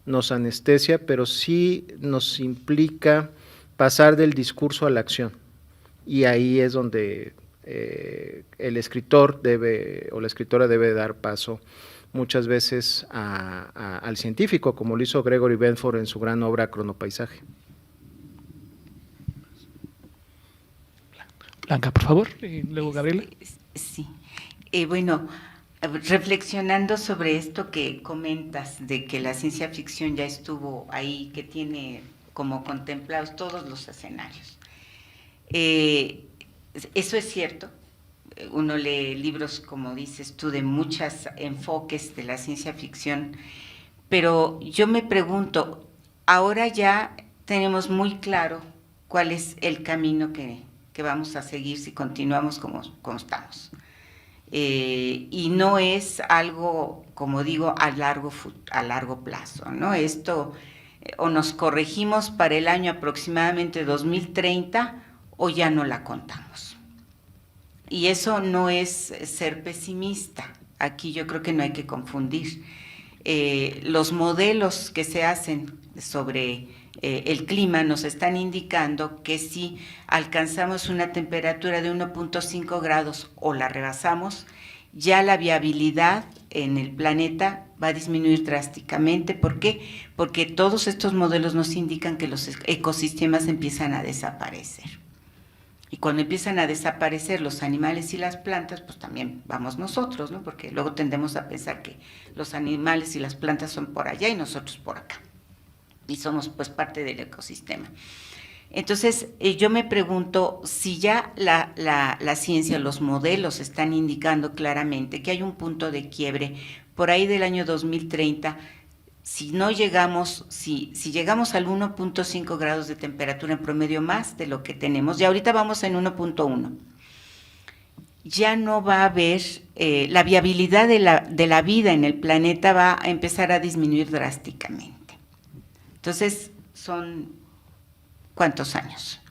nos anestesia, pero sí nos implica pasar del discurso a la acción, y ahí es donde el escritor o la escritora debe dar paso muchas veces al científico, como lo hizo Gregory Benford en su gran obra Cronopaisaje. Blanca, por favor, y luego Gabriela. Sí. Bueno, reflexionando sobre esto que comentas, de que la ciencia ficción ya estuvo ahí, que tiene como contemplados todos los escenarios. Eso es cierto. Uno lee libros, como dices tú, de muchos enfoques de la ciencia ficción, pero yo me pregunto, ahora ya tenemos muy claro cuál es el camino que vamos a seguir si continuamos como estamos. Y no es algo, como digo, a largo plazo, ¿no? Esto o nos corregimos para el año aproximadamente 2030 o ya no la contamos. Y eso no es ser pesimista. Aquí yo creo que no hay que confundir. Los modelos que se hacen sobre el clima nos están indicando que si alcanzamos una temperatura de 1.5 grados o la rebasamos, ya la viabilidad en el planeta va a disminuir drásticamente. ¿Por qué? Porque todos estos modelos nos indican que los ecosistemas empiezan a desaparecer. Y cuando empiezan a desaparecer los animales y las plantas, pues también vamos nosotros, ¿no? Porque luego tendemos a pensar que los animales y las plantas son por allá y nosotros por acá. Y somos pues parte del ecosistema. Entonces, yo me pregunto si ya la ciencia, los modelos están indicando claramente que hay un punto de quiebre por ahí del año 2030. Si llegamos al 1.5 grados de temperatura en promedio más de lo que tenemos, y ahorita vamos en 1.1, ya no va a haber, la viabilidad de la vida en el planeta va a empezar a disminuir drásticamente. Entonces, son, ¿cuántos años?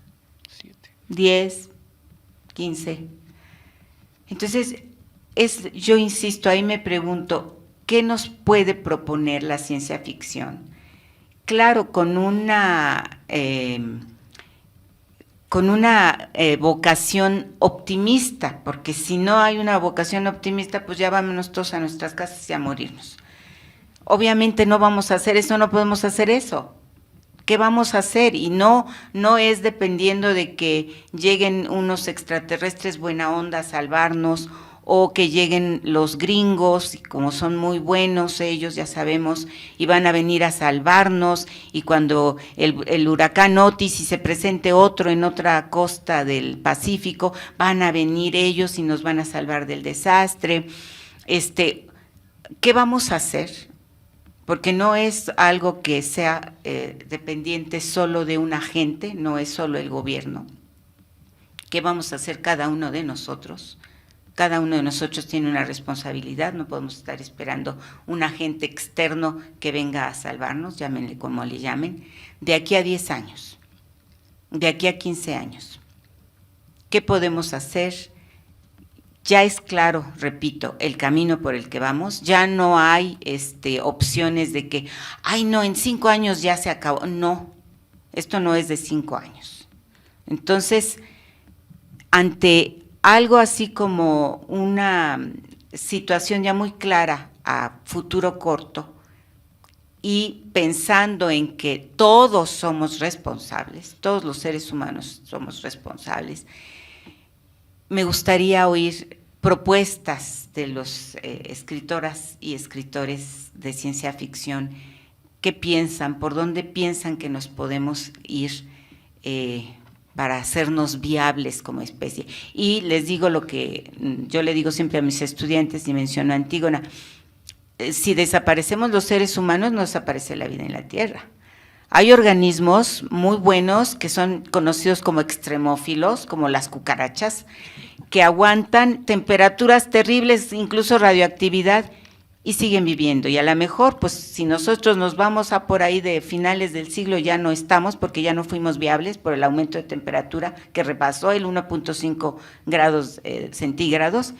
7. 10, 15. Entonces, yo insisto, ahí me pregunto, ¿qué nos puede proponer la ciencia ficción? Claro, con una vocación optimista, porque si no hay una vocación optimista, pues ya vámonos todos a nuestras casas y a morirnos. Obviamente no vamos a hacer eso, no podemos hacer eso. ¿Qué vamos a hacer? Y no es dependiendo de que lleguen unos extraterrestres buena onda a salvarnos, o que lleguen los gringos, y como son muy buenos ellos, ya sabemos, y van a venir a salvarnos, y cuando el huracán Otis, y se presente otro en otra costa del Pacífico, van a venir ellos y nos van a salvar del desastre. ¿Qué vamos a hacer? Porque no es algo que sea dependiente solo de un agente, no es solo el gobierno. ¿Qué vamos a hacer cada uno de nosotros? Cada uno de nosotros tiene una responsabilidad, no podemos estar esperando un agente externo que venga a salvarnos, llámenle como le llamen, de aquí a 10 años, de aquí a 15 años. ¿Qué podemos hacer? Ya es claro, repito, el camino por el que vamos, ya no hay opciones de que, ay no, en 5 años ya se acabó. No, esto no es de 5 años. Entonces, ante algo así como una situación ya muy clara a futuro corto y pensando en que todos somos responsables, todos los seres humanos somos responsables, me gustaría oír propuestas de los escritoras y escritores de ciencia ficción. ¿Qué piensan? ¿Por dónde piensan que nos podemos ir para hacernos viables como especie? Y les digo lo que yo le digo siempre a mis estudiantes, y menciono a Antígona: si desaparecemos los seres humanos, no desaparece la vida en la Tierra. Hay organismos muy buenos que son conocidos como extremófilos, como las cucarachas, que aguantan temperaturas terribles, incluso radioactividad, y siguen viviendo. Y a lo mejor, pues si nosotros nos vamos a por ahí de finales del siglo, ya no estamos, porque ya no fuimos viables por el aumento de temperatura que repasó el 1.5 grados centígrados,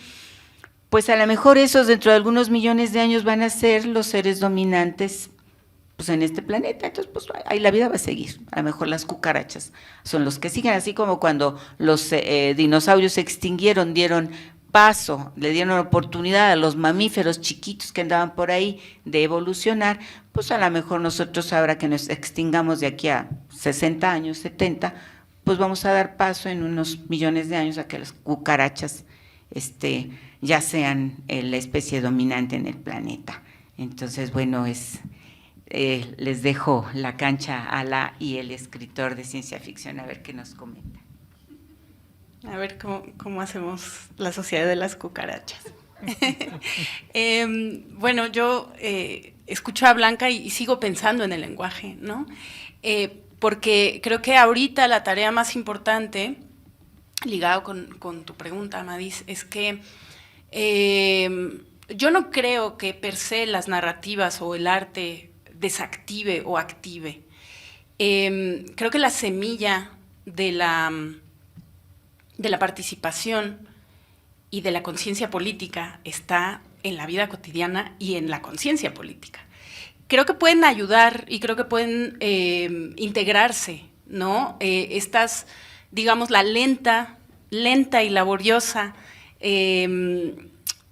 pues a lo mejor esos dentro de algunos millones de años van a ser los seres dominantes pues en este planeta. Entonces pues ahí la vida va a seguir. A lo mejor las cucarachas son los que siguen, así como cuando los dinosaurios se extinguieron, dieron paso, le dieron oportunidad a los mamíferos chiquitos que andaban por ahí de evolucionar, pues a lo mejor nosotros ahora que nos extingamos de aquí a 60 años, 70, pues vamos a dar paso en unos millones de años a que las cucarachas ya sean la especie dominante en el planeta. Entonces, bueno, les dejo la cancha a la y el escritor de ciencia ficción a ver qué nos comenta. A ver cómo hacemos la sociedad de las cucarachas. Bueno, yo escucho a Blanca y sigo pensando en el lenguaje, ¿no? Porque creo que ahorita la tarea más importante, ligado con tu pregunta, Amadís, es que yo no creo que per se las narrativas o el arte desactive o active. Creo que la semilla de la participación y de la conciencia política está en la vida cotidiana y en la conciencia política. Creo que pueden ayudar y creo que pueden integrarse, ¿no? Estas, digamos, la lenta y laboriosa,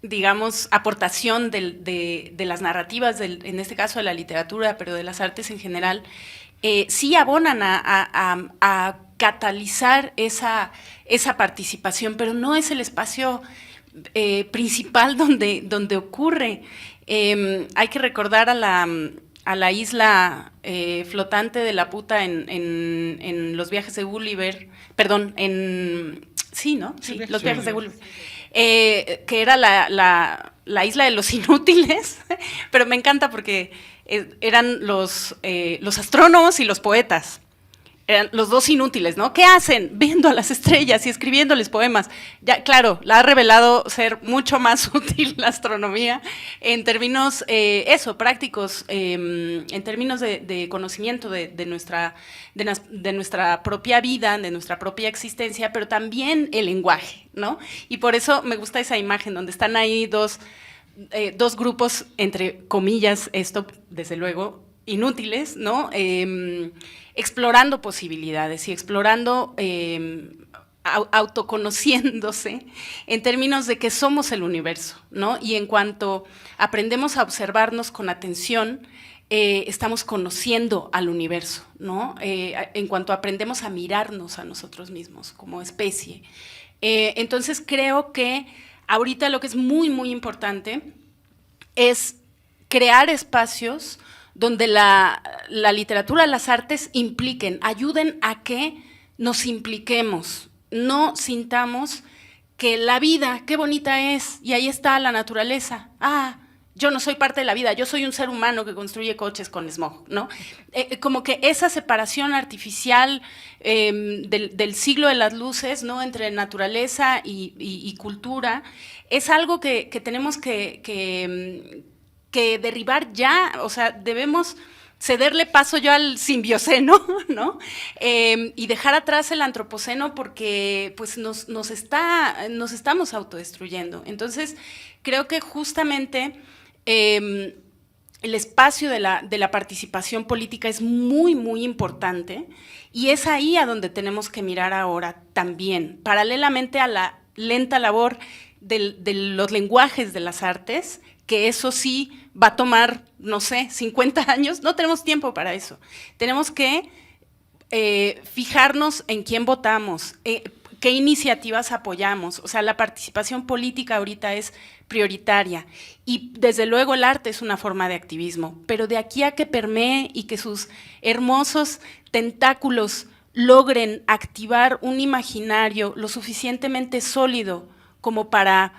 digamos, aportación de las narrativas, en este caso de la literatura, pero de las artes en general, sí abonan a catalizar esa participación, pero no es el espacio principal donde ocurre. Hay que recordar a la isla flotante de la puta en los viajes de Gulliver, perdón, sí, ¿no? Sí, los viajes de Gulliver. Que era la isla de los inútiles, pero me encanta porque eran los astrónomos y los poetas. Eran los dos inútiles, ¿no? ¿Qué hacen? Viendo a las estrellas y escribiéndoles poemas. Ya, claro, la ha revelado ser mucho más útil la astronomía en términos, prácticos, en términos de conocimiento de nuestra propia vida, de nuestra propia existencia, pero también el lenguaje, ¿no? Y por eso me gusta esa imagen donde están ahí dos grupos, entre comillas, esto, desde luego, inútiles, ¿no? Explorando posibilidades y explorando, autoconociéndose en términos de que somos el universo, ¿no? Y en cuanto aprendemos a observarnos con atención, estamos conociendo al universo, ¿no? En cuanto aprendemos a mirarnos a nosotros mismos como especie. Entonces creo que ahorita lo que es muy, muy importante es crear espacios donde la literatura, las artes impliquen, ayuden a que nos impliquemos, no sintamos que la vida, qué bonita es, y ahí está la naturaleza. Yo no soy parte de la vida, yo soy un ser humano que construye coches con smog, ¿no? Como que esa separación artificial del siglo de las luces, ¿no? Entre naturaleza y cultura, es algo que tenemos que derribar ya, o sea, debemos cederle paso yo al simbioceno, ¿no? Y dejar atrás el antropoceno porque pues nos estamos autodestruyendo. Entonces, creo que justamente el espacio de la participación política es muy, muy importante y es ahí a donde tenemos que mirar ahora también, paralelamente a la lenta labor de los lenguajes de las artes, que eso sí va a tomar, no sé, 50 años, no tenemos tiempo para eso. Tenemos que fijarnos en quién votamos, qué iniciativas apoyamos. O sea, la participación política ahorita es prioritaria y desde luego el arte es una forma de activismo, pero de aquí a que permee y que sus hermosos tentáculos logren activar un imaginario lo suficientemente sólido como para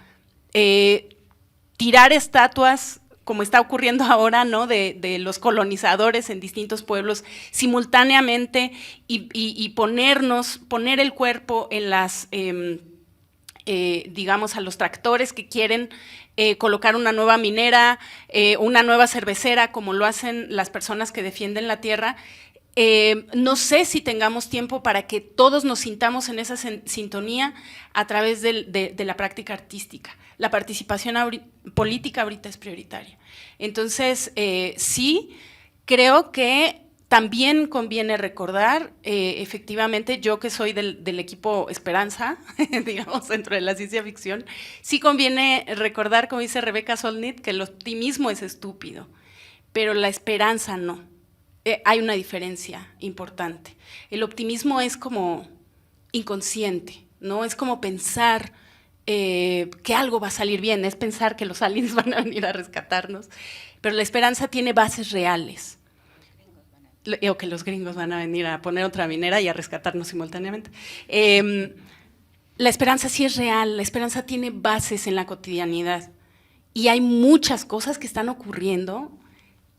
tirar estatuas, como está ocurriendo ahora, ¿no? de los colonizadores en distintos pueblos simultáneamente y poner el cuerpo en las, digamos, a los tractores que quieren colocar una nueva minera, una nueva cervecera, como lo hacen las personas que defienden la tierra. No sé si tengamos tiempo para que todos nos sintamos en esa sintonía a través de la práctica artística. La participación política ahorita es prioritaria. Entonces, sí, creo que también conviene recordar, efectivamente, yo que soy del equipo Esperanza, digamos, dentro de la ciencia ficción, sí conviene recordar, como dice Rebecca Solnit, que el optimismo es estúpido, pero la esperanza no. Hay una diferencia importante. El optimismo es como inconsciente, ¿no? Es como pensar que algo va a salir bien, es pensar que los aliens van a venir a rescatarnos, pero la esperanza tiene bases reales. O que los gringos van a venir a poner otra minera y a rescatarnos simultáneamente. La esperanza sí es real, la esperanza tiene bases en la cotidianidad y hay muchas cosas que están ocurriendo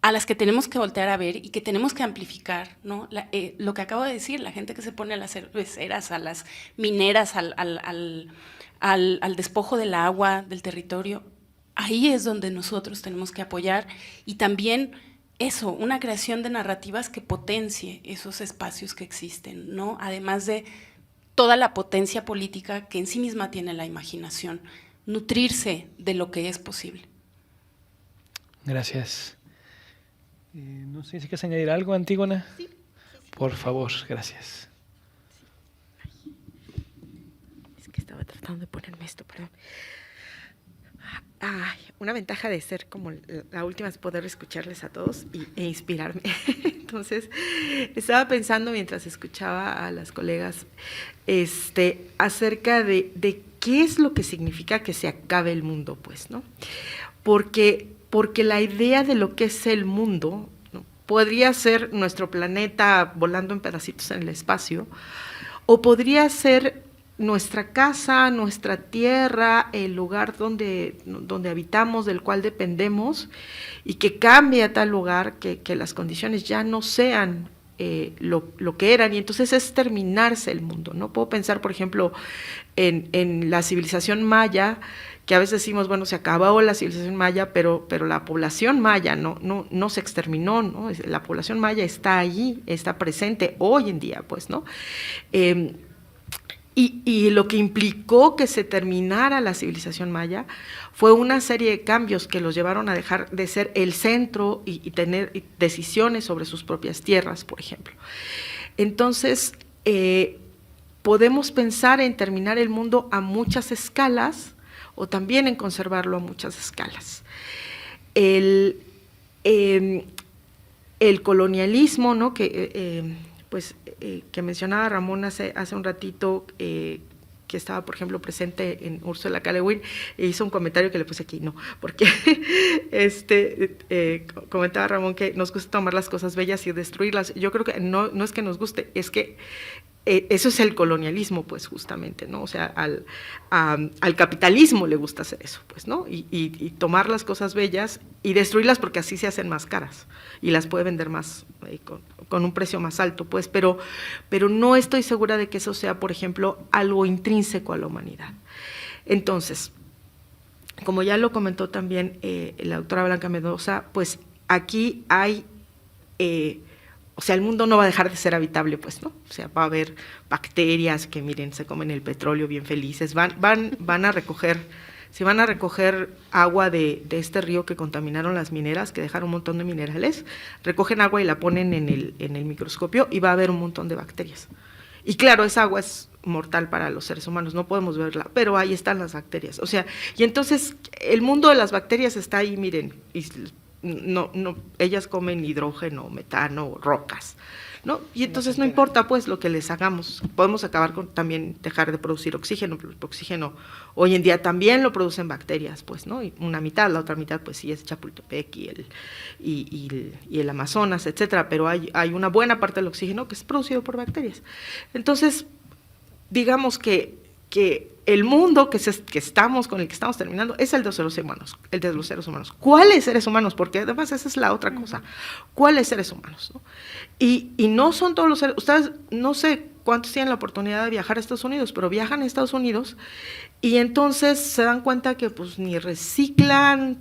a las que tenemos que voltear a ver y que tenemos que amplificar, ¿no? Lo que acabo de decir, la gente que se pone a las cerveceras, a las mineras, al despojo del agua, del territorio, ahí es donde nosotros tenemos que apoyar y también eso, una creación de narrativas que potencie esos espacios que existen, ¿no? Además de toda la potencia política que en sí misma tiene la imaginación, nutrirse de lo que es posible. Gracias. No sé si quieres añadir algo, Antígona. Sí. Por favor, gracias. Es que estaba tratando de ponerme esto, perdón. Una ventaja de ser como la última es poder escucharles a todos e inspirarme. Entonces, estaba pensando mientras escuchaba a las colegas acerca de qué es lo que significa que se acabe el mundo, pues, ¿no? Porque la idea de lo que es el mundo, ¿no? Podría ser nuestro planeta volando en pedacitos en el espacio, o podría ser nuestra casa, nuestra tierra, el lugar donde habitamos, del cual dependemos, y que cambie a tal lugar que las condiciones ya no sean lo que eran, y entonces es terminarse el mundo, ¿no? Puedo pensar, por ejemplo, en la civilización maya, que a veces decimos, bueno, se acabó la civilización maya, pero la población maya no se exterminó, ¿no? La población maya está allí, está presente hoy en día, pues, ¿no? Y lo que implicó que se terminara la civilización maya fue una serie de cambios que los llevaron a dejar de ser el centro y tener decisiones sobre sus propias tierras, por ejemplo. Entonces, podemos pensar en terminar el mundo a muchas escalas o también en conservarlo a muchas escalas. El colonialismo, ¿no? Que mencionaba Ramón hace un ratito, que que estaba, por ejemplo, presente en Ursula K. Le Guin, e hizo un comentario que le puse aquí, no, porque comentaba Ramón que nos gusta tomar las cosas bellas y destruirlas. Yo creo que no es que nos guste, es que eso es el colonialismo, pues, justamente, ¿no? O sea, al capitalismo le gusta hacer eso, pues, ¿no? Y tomar las cosas bellas y destruirlas porque así se hacen más caras y las puede vender más, con un precio más alto, pues, pero no estoy segura de que eso sea, por ejemplo, algo intrínseco a la humanidad. Entonces, como ya lo comentó también la doctora Blanca Mendoza, pues aquí hay… o sea, el mundo no va a dejar de ser habitable, pues, ¿no? O sea, va a haber bacterias que, miren, se comen el petróleo bien felices, van a recoger, si van a recoger agua de este río que contaminaron las mineras, que dejaron un montón de minerales, recogen agua y la ponen en el microscopio y va a haber un montón de bacterias. Y claro, esa agua es mortal para los seres humanos, no podemos verla, pero ahí están las bacterias. O sea, y entonces el mundo de las bacterias está ahí, miren, y no, ellas comen hidrógeno, metano, rocas, ¿no? Y entonces no importa, pues, lo que les hagamos, podemos acabar con también dejar de producir oxígeno, pero el oxígeno hoy en día también lo producen bacterias, pues, ¿no? Y una mitad, la otra mitad, pues sí, es Chapultepec y el Amazonas, etcétera, pero hay una buena parte del oxígeno que es producido por bacterias. Entonces, digamos que el mundo con el que estamos terminando es el de los seres humanos. ¿Cuáles seres humanos? Porque además esa es la otra cosa. ¿Cuáles seres humanos? ¿No? Y no son todos los seres, ustedes no sé cuántos tienen la oportunidad de viajar a Estados Unidos, pero viajan a Estados Unidos y entonces se dan cuenta que pues ni reciclan,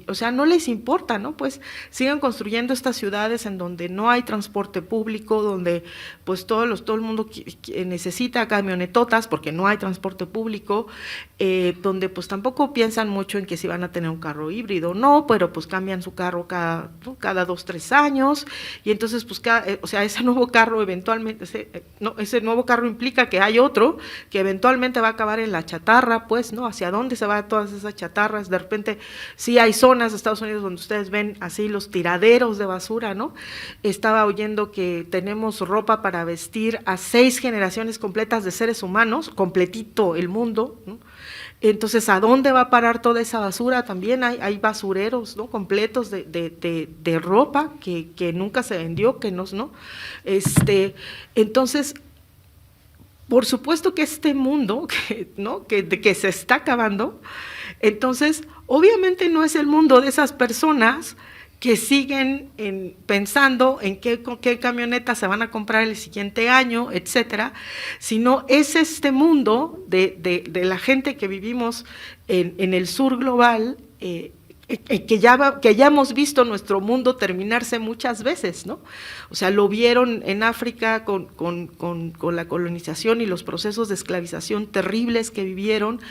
o sea, no les importa, ¿no? Pues siguen construyendo estas ciudades en donde no hay transporte público, donde pues todo el mundo necesita camionetotas porque no hay transporte público, donde pues tampoco piensan mucho en que si van a tener un carro híbrido o no, pero pues cambian su carro cada 2, 3 años, y entonces pues o sea, ese nuevo carro eventualmente, ese nuevo carro implica que hay otro que eventualmente va a acabar en la chatarra, pues, ¿no? ¿Hacia dónde se van todas esas chatarras? De repente sí hay zonas de Estados Unidos donde ustedes ven así los tiraderos de basura, ¿no? Estaba oyendo que tenemos ropa para vestir a 6 generaciones completas de seres humanos, completito el mundo, ¿no? Entonces, ¿a dónde va a parar toda esa basura? También hay basureros, ¿no? Completos de ropa que nunca se vendió, que no, ¿no? Entonces, por supuesto que este mundo, ¿no? que se está acabando, entonces, obviamente no es el mundo de esas personas que siguen pensando en qué camioneta se van a comprar el siguiente año, etcétera, sino es este mundo de la gente que vivimos en el sur global, que ya hemos visto nuestro mundo terminarse muchas veces, ¿no? O sea, lo vieron en África con la colonización y los procesos de esclavización terribles que vivieron,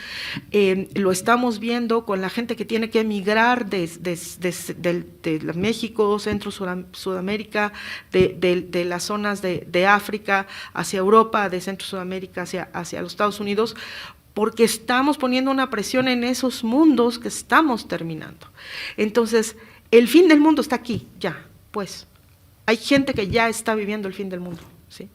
lo estamos viendo con la gente que tiene que emigrar de México, Centro, Sudamérica, de las zonas de África hacia Europa, de Centro, Sudamérica hacia los Estados Unidos, porque estamos poniendo una presión en esos mundos que estamos terminando. Entonces, el fin del mundo está aquí, ya, pues. Hay gente que ya está viviendo el fin del mundo, ¿sí?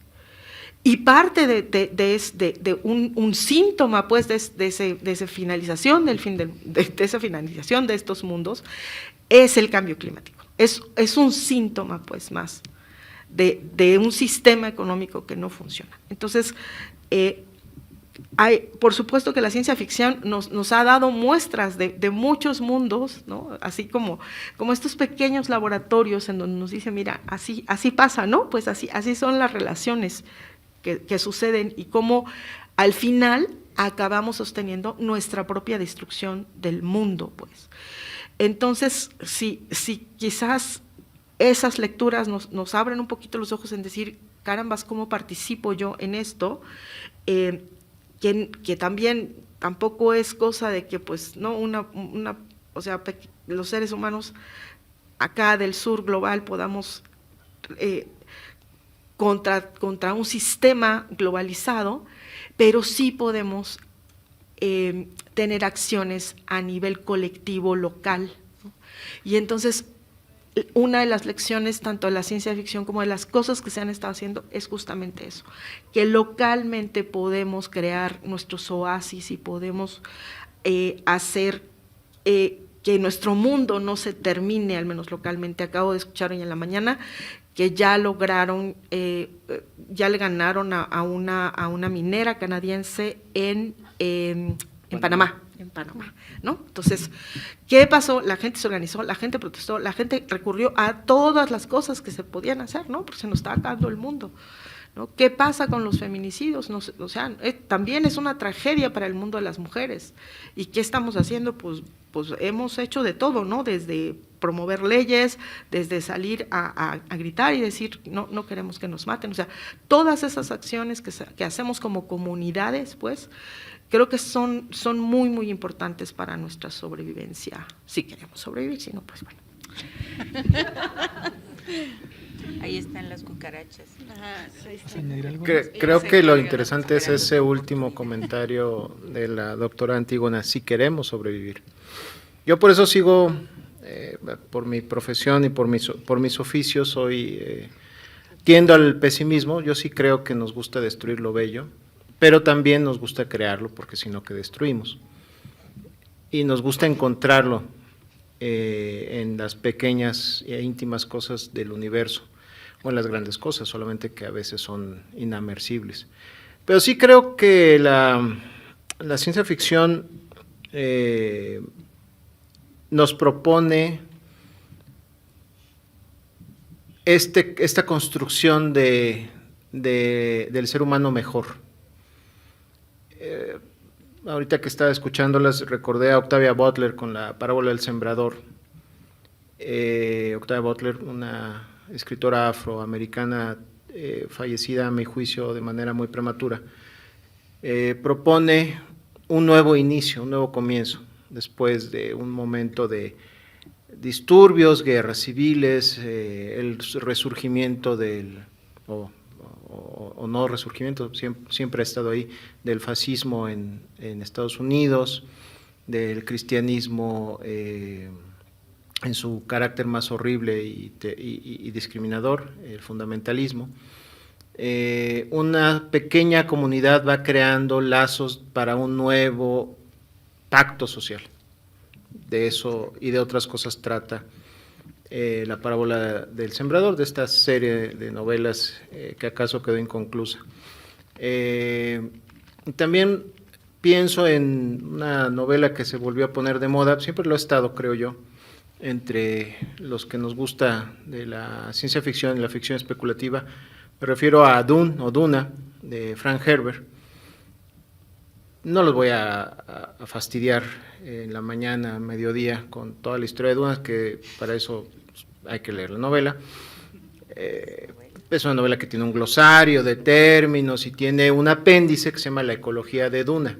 Y parte de un síntoma, pues, de esa finalización del fin de esa finalización de estos mundos, es el cambio climático. Es un síntoma, pues, más de un sistema económico que no funciona. Entonces, por supuesto que la ciencia ficción nos ha dado muestras de muchos mundos, ¿no? Así como estos pequeños laboratorios en donde nos dice, mira, así pasa, ¿no? Pues así son las relaciones que suceden y cómo al final acabamos sosteniendo nuestra propia destrucción del mundo, pues. Entonces, si quizás esas lecturas nos abren un poquito los ojos en decir, carambas, ¿cómo participo yo en esto? Que también tampoco es cosa de que, pues, no o sea, los seres humanos acá del sur global podamos contra un sistema globalizado, pero sí podemos tener acciones a nivel colectivo, local, ¿no? Y entonces una de las lecciones tanto de la ciencia ficción como de las cosas que se han estado haciendo es justamente eso, que localmente podemos crear nuestros oasis y podemos hacer que nuestro mundo no se termine, al menos localmente. Acabo de escuchar hoy en la mañana que ya lograron, ya le ganaron a una minera canadiense en Panamá. En Panamá, ¿no? Entonces, ¿qué pasó? La gente se organizó, la gente protestó, la gente recurrió a todas las cosas que se podían hacer, ¿no? Porque se nos está acabando el mundo, ¿no? ¿Qué pasa con los feminicidios? No, o sea, también es una tragedia para el mundo de las mujeres. ¿Y qué estamos haciendo? Pues hemos hecho de todo, ¿no? Desde promover leyes, desde salir a gritar y decir, no queremos que nos maten. O sea, todas esas acciones que hacemos como comunidades, pues, creo que son muy, muy importantes para nuestra sobrevivencia. Si queremos sobrevivir, si no, pues bueno. Ahí están las cucarachas. ¿Vas a añadir algo? Creo que lo interesante es ese último comentario de la doctora Antígona, si queremos sobrevivir. Yo por eso sigo, por mi profesión y por mis oficios, tiendo al pesimismo. Yo sí creo que nos gusta destruir lo bello, pero también nos gusta crearlo, porque si no, que destruimos. Y nos gusta encontrarlo en las pequeñas e íntimas cosas del universo, o en las grandes cosas, solamente que a veces son inamersibles. Pero sí creo que la ciencia ficción nos propone esta construcción del ser humano mejor. Ahorita que estaba escuchándolas, recordé a Octavia Butler con la parábola del sembrador. Octavia Butler, una escritora afroamericana fallecida a mi juicio de manera muy prematura, propone un nuevo inicio, un nuevo comienzo, después de un momento de disturbios, guerras civiles, el resurgimiento o no resurgimiento, siempre ha estado ahí, del fascismo en Estados Unidos, del cristianismo en su carácter más horrible y discriminador, el fundamentalismo. Una pequeña comunidad va creando lazos para un nuevo pacto social. De eso y de otras cosas trata la parábola del sembrador, de esta serie de novelas que acaso quedó inconclusa. También pienso en una novela que se volvió a poner de moda, siempre lo ha estado, creo yo, entre los que nos gusta de la ciencia ficción y la ficción especulativa. Me refiero a Dune o Duna, de Frank Herbert. No los voy a fastidiar en la mañana, mediodía, con toda la historia de Duna, que para eso hay que leer la novela. Es una novela que tiene un glosario de términos y tiene un apéndice que se llama La ecología de Duna.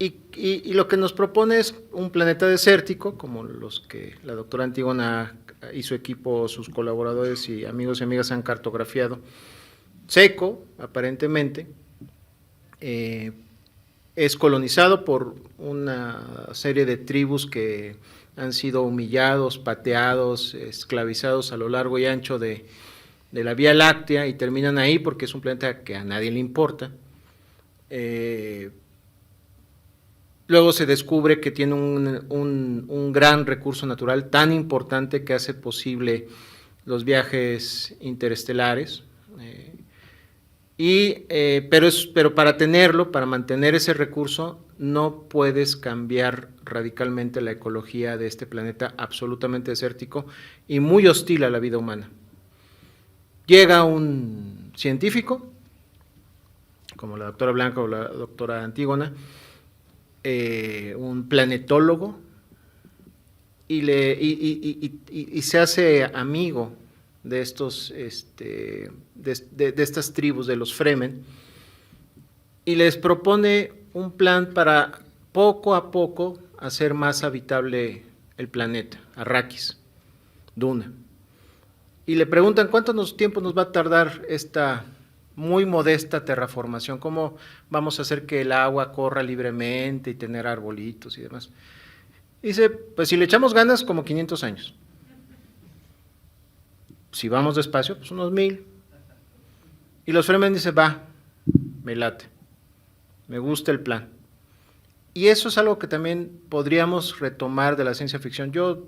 Y lo que nos propone es un planeta desértico, como los que la doctora Antígona y su equipo, sus colaboradores y amigos y amigas han cartografiado, seco, aparentemente, es colonizado por una serie de tribus que han sido humillados, pateados, esclavizados a lo largo y ancho de la Vía Láctea y terminan ahí porque es un planeta que a nadie le importa. Luego se descubre que tiene un gran recurso natural tan importante que hace posible los viajes interestelares, pero para tenerlo, para mantener ese recurso, no puedes cambiar radicalmente la ecología de este planeta absolutamente desértico y muy hostil a la vida humana. Llega un científico, como la doctora Blanca o la doctora Antígona, un planetólogo, y se hace amigo de estas tribus, de los Fremen, y les propone un plan para poco a poco hacer más habitable el planeta, Arrakis, Duna. Y le preguntan cuánto tiempo nos va a tardar esta muy modesta terraformación, cómo vamos a hacer que el agua corra libremente y tener arbolitos y demás. Dice, pues si le echamos ganas, como 500 años. si vamos despacio, pues unos 1000. Y los Fremen dicen, va, me late, me gusta el plan. Y eso es algo que también podríamos retomar de la ciencia ficción. Yo,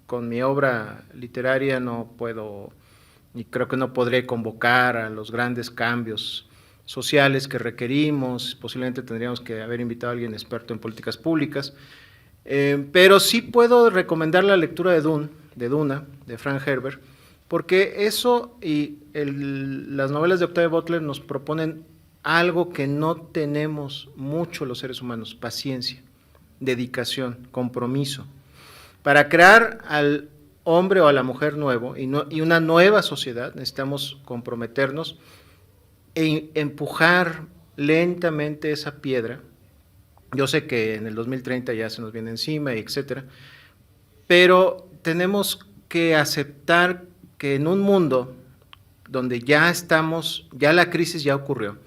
con mi obra literaria, no puedo, y creo que no podré convocar a los grandes cambios sociales que requerimos. Posiblemente tendríamos que haber invitado a alguien experto en políticas públicas, pero sí puedo recomendar la lectura de Duna, de Frank Herbert, porque eso y las novelas de Octavia Butler nos proponen algo que no tenemos mucho los seres humanos: paciencia, dedicación, compromiso. Para crear al hombre o a la mujer nuevo y una nueva sociedad necesitamos comprometernos e empujar lentamente esa piedra. Yo sé que en el 2030 ya se nos viene encima, etcétera, pero tenemos que aceptar que en un mundo donde ya la crisis ya ocurrió,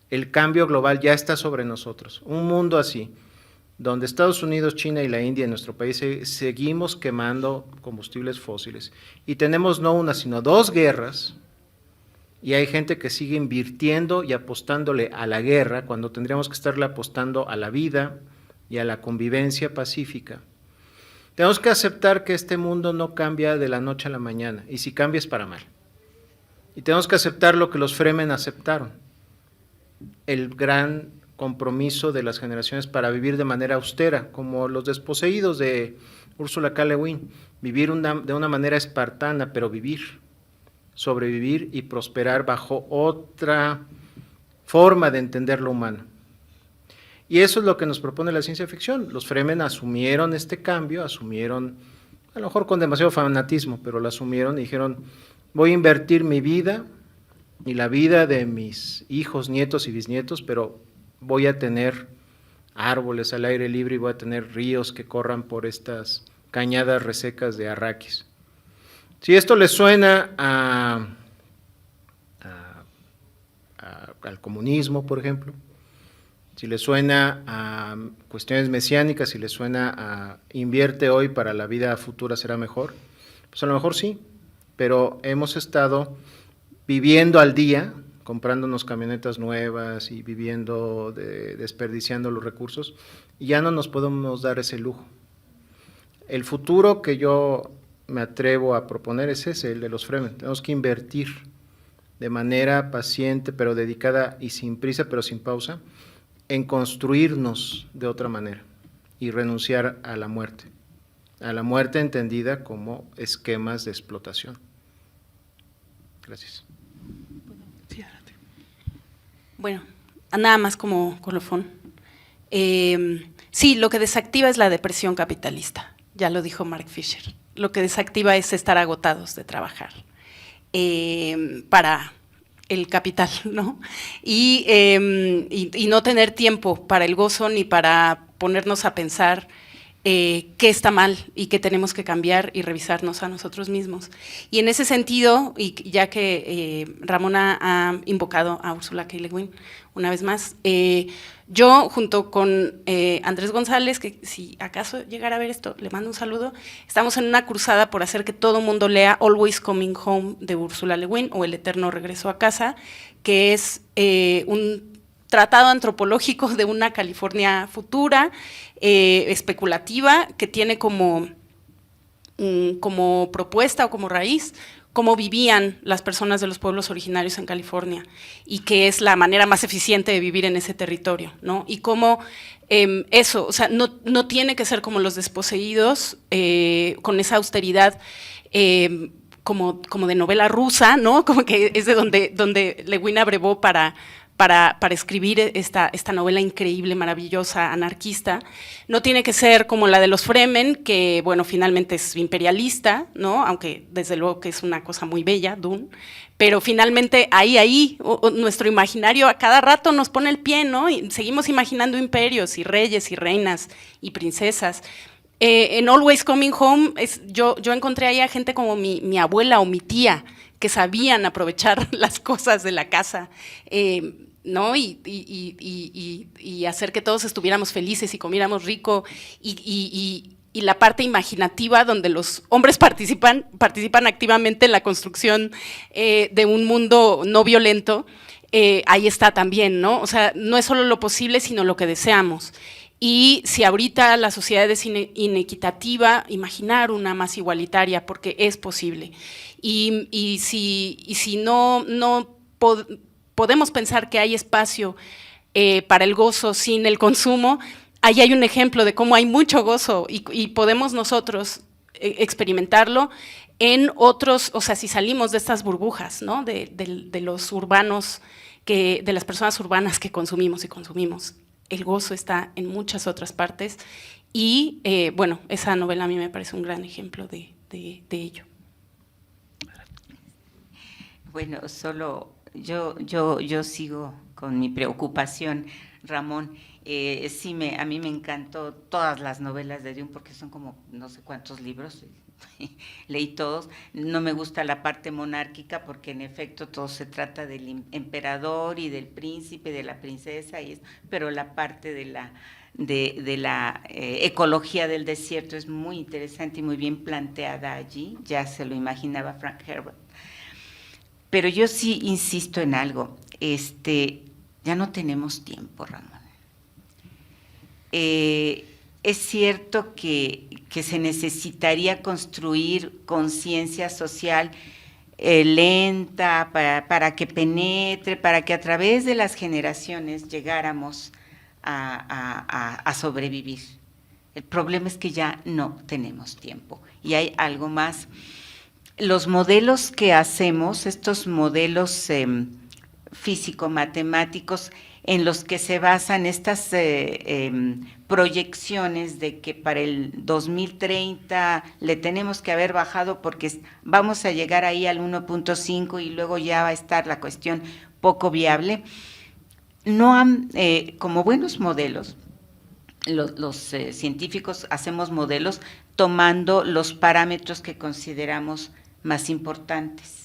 el cambio global ya está sobre nosotros, un mundo así, donde Estados Unidos, China y la India, en nuestro país, seguimos quemando combustibles fósiles, y tenemos no una, sino 2 guerras, y hay gente que sigue invirtiendo y apostándole a la guerra, cuando tendríamos que estarle apostando a la vida y a la convivencia pacífica. Tenemos que aceptar que este mundo no cambia de la noche a la mañana, y si cambia es para mal. Y tenemos que aceptar lo que los Fremen aceptaron, el gran compromiso de las generaciones para vivir de manera austera, como los desposeídos de Ursula K. Le Guin, vivir de una manera espartana, pero sobrevivir y prosperar bajo otra forma de entender lo humano. Y eso es lo que nos propone la ciencia ficción. Los Fremen asumieron este cambio, a lo mejor con demasiado fanatismo, pero lo asumieron y dijeron, voy a invertir mi vida y la vida de mis hijos, nietos y bisnietos, pero voy a tener árboles al aire libre y voy a tener ríos que corran por estas cañadas resecas de Arrakis. Si esto le suena al comunismo, por ejemplo, si le suena a cuestiones mesiánicas, si le suena a invierte hoy para la vida futura será mejor, pues a lo mejor sí, pero hemos estado viviendo al día, comprándonos camionetas nuevas y desperdiciando los recursos, y ya no nos podemos dar ese lujo. El futuro que yo me atrevo a proponer es ese, el de los Fremen. Tenemos que invertir de manera paciente, pero dedicada, y sin prisa, pero sin pausa, en construirnos de otra manera y renunciar a la muerte entendida como esquemas de explotación. Gracias. Bueno, nada más como colofón. Sí, lo que desactiva es la depresión capitalista, ya lo dijo Mark Fisher. Lo que desactiva es estar agotados de trabajar para el capital, ¿no? Y no tener tiempo para el gozo ni para ponernos a pensar qué está mal y qué tenemos que cambiar y revisarnos a nosotros mismos. Y en ese sentido, y ya que Ramona ha invocado a Ursula K. Le Guin una vez más, yo junto con Andrés González, que si acaso llegara a ver esto, le mando un saludo, estamos en una cruzada por hacer que todo mundo lea Always Coming Home de Ursula Le Guin, o El eterno regreso a casa, que es un tratado antropológico de una California futura, especulativa, que tiene como propuesta o como raíz cómo vivían las personas de los pueblos originarios en California, y que es la manera más eficiente de vivir en ese territorio, ¿no? Y cómo eso, o sea, no tiene que ser como los desposeídos, con esa austeridad como de novela rusa, ¿no? Como que es de donde Le Guin abrevó para escribir esta novela increíble, maravillosa, anarquista. No tiene que ser como la de los Fremen, que, bueno, finalmente es imperialista, ¿no? Aunque desde luego que es una cosa muy bella, Dune, pero finalmente nuestro imaginario a cada rato nos pone el pie, ¿no? Y seguimos imaginando imperios y reyes y reinas y princesas. En Always Coming Home, yo encontré ahí a gente como mi abuela o mi tía, que sabían aprovechar las cosas de la casa, ¿no? Y hacer que todos estuviéramos felices y comiéramos rico, y y la parte imaginativa, donde los hombres participan activamente en la construcción de un mundo no violento, ahí está también, ¿no? O sea, no es solo lo posible, sino lo que deseamos. Y si ahorita la sociedad es inequitativa, imaginar una más igualitaria, porque es posible. Y si no podemos pensar que hay espacio para el gozo sin el consumo, ahí hay un ejemplo de cómo hay mucho gozo y podemos nosotros experimentarlo en otros, o sea, si salimos de estas burbujas, ¿no? De los urbanos, de las personas urbanas que consumimos y consumimos. El gozo está en muchas otras partes y, bueno, esa novela a mí me parece un gran ejemplo de ello. Bueno, solo yo sigo con mi preocupación, Ramón. Sí, a mí me encantó todas las novelas de Dune porque son como no sé cuántos libros, leí todos. No me gusta la parte monárquica porque en efecto todo se trata del emperador y del príncipe, de la princesa, pero la parte de la ecología del desierto es muy interesante y muy bien planteada allí, ya se lo imaginaba Frank Herbert. Pero yo sí insisto en algo, ya no tenemos tiempo, Ramón. Es cierto que se necesitaría construir conciencia social lenta para que penetre, para que a través de las generaciones llegáramos a sobrevivir. El problema es que ya no tenemos tiempo. Y hay algo más. Los modelos que hacemos, estos modelos físico-matemáticos en los que se basan estas proyecciones de que para el 2030 le tenemos que haber bajado porque vamos a llegar ahí al 1.5 y luego ya va a estar la cuestión poco viable, no han, como buenos modelos, los científicos hacemos modelos tomando los parámetros que consideramos más importantes.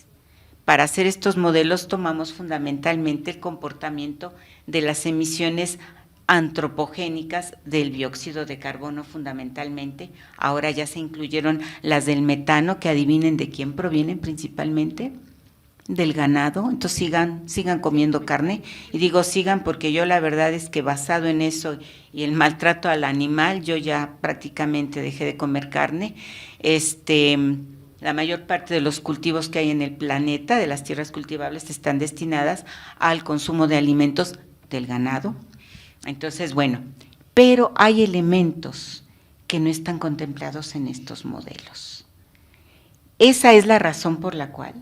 Para hacer estos modelos tomamos fundamentalmente el comportamiento de las emisiones antropogénicas del dióxido de carbono fundamentalmente. Ahora ya se incluyeron las del metano, que adivinen de quién provienen principalmente, del ganado. Entonces sigan comiendo carne, y digo sigan porque yo la verdad es que basado en eso y el maltrato al animal, yo ya prácticamente dejé de comer carne. La mayor parte de los cultivos que hay en el planeta, de las tierras cultivables, están destinadas al consumo de alimentos del ganado. Entonces, bueno, pero hay elementos que no están contemplados en estos modelos. Esa es la razón por la cual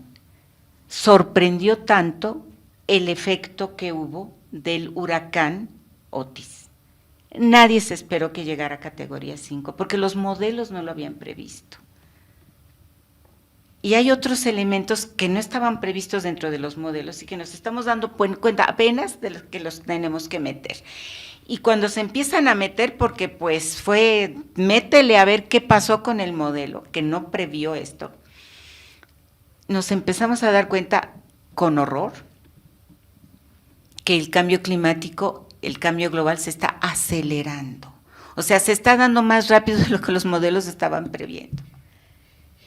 sorprendió tanto el efecto que hubo del huracán Otis. Nadie se esperó que llegara a categoría 5, porque los modelos no lo habían previsto. Y hay otros elementos que no estaban previstos dentro de los modelos y que nos estamos dando cuenta apenas de los que los tenemos que meter. Y cuando se empiezan a meter, porque pues métele a ver qué pasó con el modelo, que no previó esto, nos empezamos a dar cuenta con horror que el cambio climático, el cambio global se está acelerando. O sea, se está dando más rápido de lo que los modelos estaban previendo.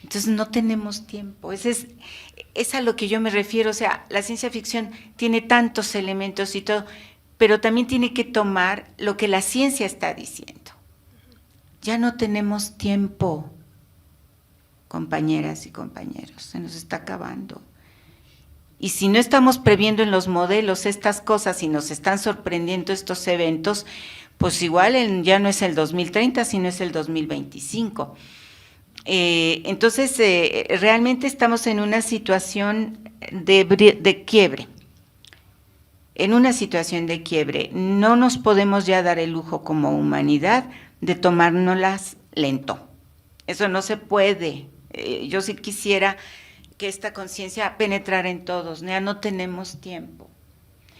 Entonces no tenemos tiempo, es a lo que yo me refiero. O sea, la ciencia ficción tiene tantos elementos y todo, pero también tiene que tomar lo que la ciencia está diciendo. Ya no tenemos tiempo, compañeras y compañeros, se nos está acabando. Y si no estamos previendo en los modelos estas cosas y nos están sorprendiendo estos eventos, pues igual ya no es el 2030, sino es el 2025. Entonces, realmente estamos en una situación de quiebre. En una situación de quiebre, no nos podemos ya dar el lujo como humanidad de tomárnoslas lento. Eso no se puede. Yo sí quisiera que esta conciencia penetrara en todos. Ya no tenemos tiempo.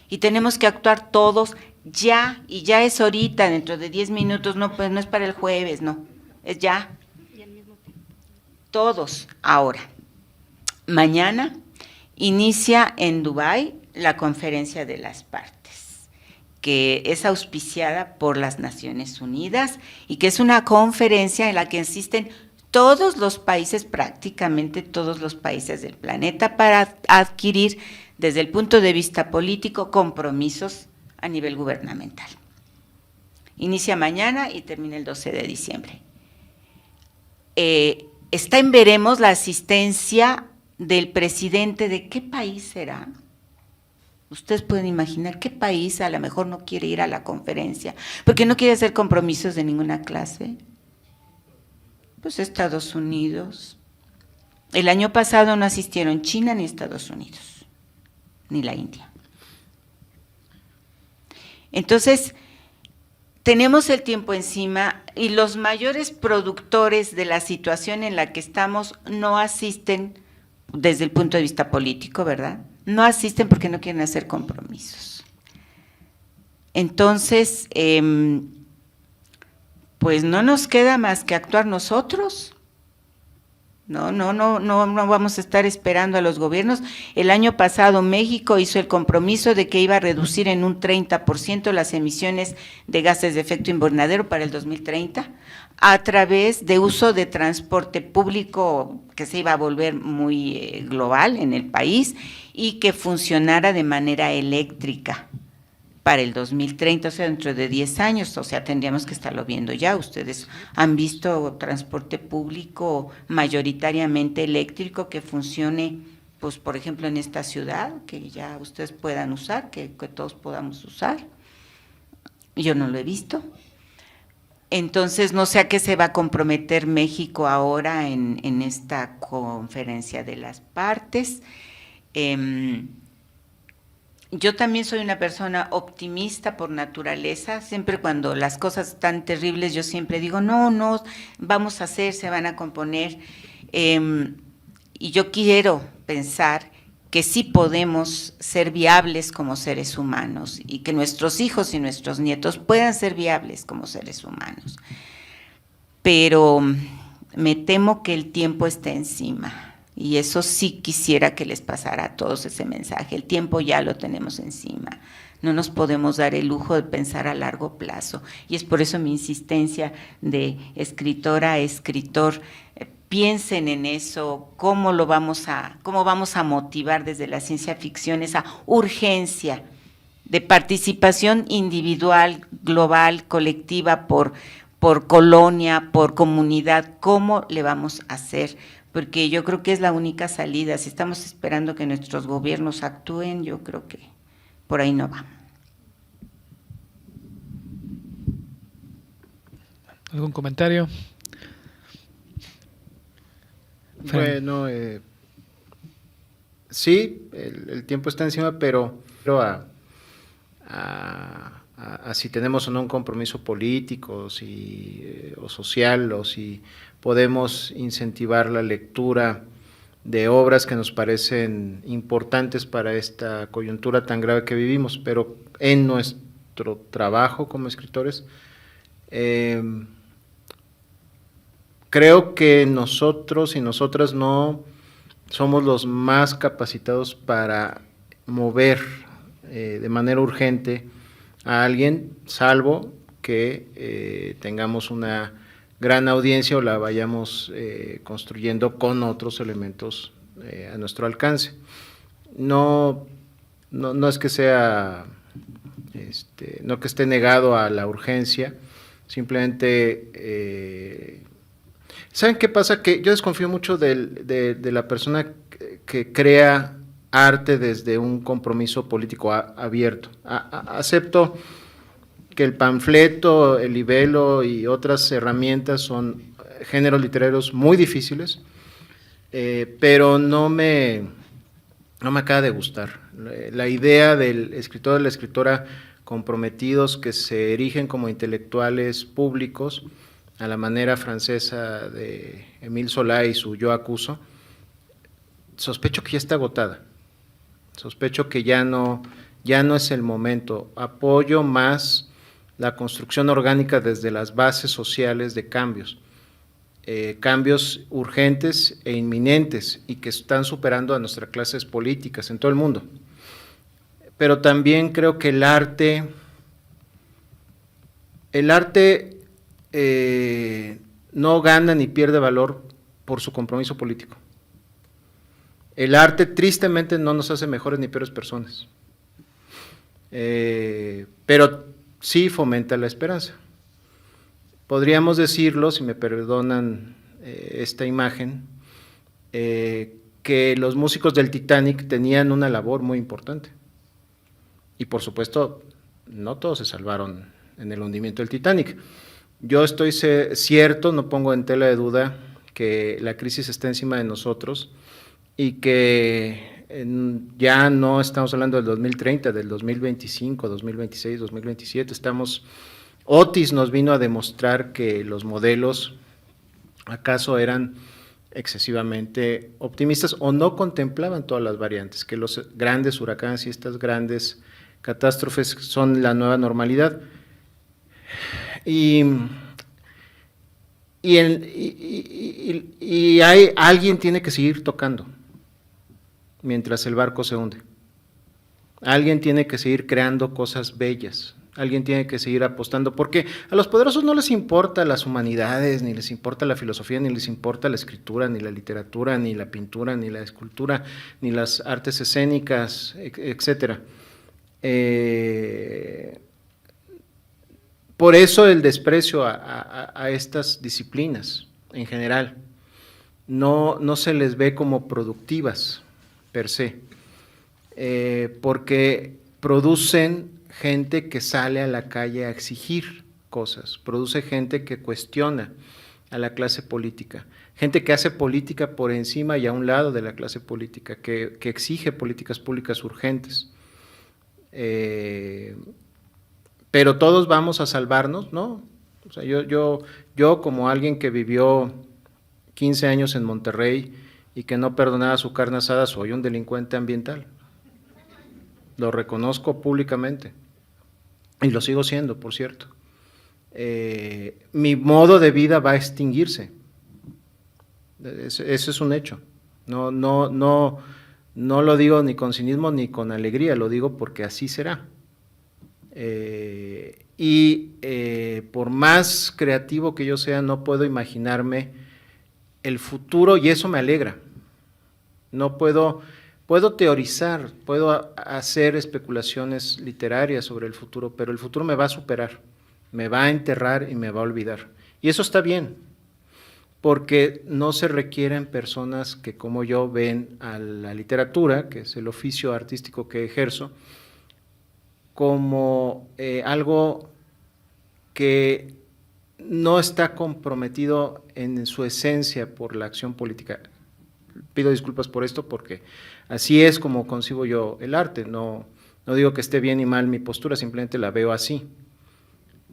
Y tenemos que actuar todos ya, y ya es ahorita, dentro de 10 minutos, no, pues no es para el jueves, no, es ya. Todos ahora. Mañana inicia en Dubái la conferencia de las partes, que es auspiciada por las Naciones Unidas y que es una conferencia en la que asisten todos los países, prácticamente todos los países del planeta, para adquirir desde el punto de vista político compromisos a nivel gubernamental. Inicia mañana y termina el 12 de diciembre. Está en veremos la asistencia del presidente de ¿qué país será? Ustedes pueden imaginar qué país a lo mejor no quiere ir a la conferencia, porque no quiere hacer compromisos de ninguna clase. Pues Estados Unidos. El año pasado no asistieron China ni Estados Unidos, ni la India. Entonces, tenemos el tiempo encima y los mayores productores de la situación en la que estamos no asisten desde el punto de vista político, ¿verdad? No asisten porque no quieren hacer compromisos. Entonces, pues no nos queda más que actuar nosotros. No vamos a estar esperando a los gobiernos. El año pasado México hizo el compromiso de que iba a reducir en un 30% las emisiones de gases de efecto invernadero para el 2030 a través de uso de transporte público que se iba a volver muy global en el país y que funcionara de manera eléctrica para el 2030, o sea, dentro de 10 años, o sea, tendríamos que estarlo viendo ya. Ustedes han visto transporte público mayoritariamente eléctrico que funcione, pues, por ejemplo, en esta ciudad, que ya ustedes puedan usar, que todos podamos usar. Yo no lo he visto. Entonces, no sé a qué se va a comprometer México ahora en esta conferencia de las partes. Yo también soy una persona optimista por naturaleza. Siempre cuando las cosas están terribles, yo siempre digo, no, vamos a hacer, se van a componer. Y yo quiero pensar que sí podemos ser viables como seres humanos y que nuestros hijos y nuestros nietos puedan ser viables como seres humanos. Pero me temo que el tiempo está encima. Y eso sí quisiera que les pasara a todos ese mensaje. El tiempo ya lo tenemos encima. No nos podemos dar el lujo de pensar a largo plazo. Y es por eso mi insistencia de escritora a escritor. Piensen en eso, cómo vamos a motivar desde la ciencia ficción esa urgencia de participación individual, global, colectiva, por colonia, por comunidad. ¿Cómo le vamos a hacer? Porque yo creo que es la única salida. Si estamos esperando que nuestros gobiernos actúen, yo creo que por ahí no va. ¿Algún comentario? Bueno, sí, el tiempo está encima, pero a si tenemos o no un compromiso político o social, o si podemos incentivar la lectura de obras que nos parecen importantes para esta coyuntura tan grave que vivimos, pero en nuestro trabajo como escritores, creo que nosotros y nosotras no somos los más capacitados para mover de manera urgente a alguien, salvo que tengamos una gran audiencia o la vayamos construyendo con otros elementos a nuestro alcance. No es que sea, no que esté negado a la urgencia, simplemente, ¿saben qué pasa? Que yo desconfío mucho de la persona que crea arte desde un compromiso político abierto. Acepto que el panfleto, el libelo y otras herramientas son géneros literarios muy difíciles, pero no me acaba de gustar. La idea del escritor o de la escritora comprometidos que se erigen como intelectuales públicos, a la manera francesa de Émile Zola y su Yo acuso, sospecho que ya está agotada. Sospecho que ya no es el momento. Apoyo más la construcción orgánica desde las bases sociales de cambios urgentes e inminentes y que están superando a nuestras clases políticas en todo el mundo. Pero también creo que el arte El arte no gana ni pierde valor por su compromiso político. El arte tristemente no nos hace mejores ni peores personas, pero sí fomenta la esperanza. Podríamos decirlo, si me perdonan esta imagen, que los músicos del Titanic tenían una labor muy importante. Y por supuesto, no todos se salvaron en el hundimiento del Titanic. Yo estoy cierto, no pongo en tela de duda que la crisis está encima de nosotros y que ya no estamos hablando del 2030, del 2025, 2026, 2027, Otis nos vino a demostrar que los modelos acaso eran excesivamente optimistas o no contemplaban todas las variantes, que los grandes huracanes y estas grandes catástrofes son la nueva normalidad. Y alguien tiene que seguir tocando mientras el barco se hunde. Alguien tiene que seguir creando cosas bellas. Alguien tiene que seguir apostando, porque a los poderosos no les importa las humanidades, ni les importa la filosofía, ni les importa la escritura, ni la literatura, ni la pintura, ni la escultura, ni las artes escénicas, etcétera. Por eso el desprecio a estas disciplinas en general. No se les ve como productivas per se, porque producen gente que sale a la calle a exigir cosas, produce gente que cuestiona a la clase política, gente que hace política por encima y a un lado de la clase política, que exige políticas públicas urgentes. Pero todos vamos a salvarnos, ¿no? O sea, yo como alguien que vivió 15 años en Monterrey y que no perdonaba su carne asada, soy un delincuente ambiental. Lo reconozco públicamente y lo sigo siendo, por cierto. Mi modo de vida va a extinguirse. Eso es un hecho. No lo digo ni con cinismo ni con alegría, lo digo porque así será. Por más creativo que yo sea, no puedo imaginarme el futuro, y eso me alegra. No puedo teorizar, puedo hacer especulaciones literarias sobre el futuro, pero el futuro me va a superar, me va a enterrar y me va a olvidar. Y eso está bien, porque no se requieren personas que como yo ven a la literatura, que es el oficio artístico que ejerzo, como algo que no está comprometido en su esencia por la acción política. Pido disculpas por esto porque así es como concibo yo el arte, no digo que esté bien y mal mi postura, simplemente la veo así.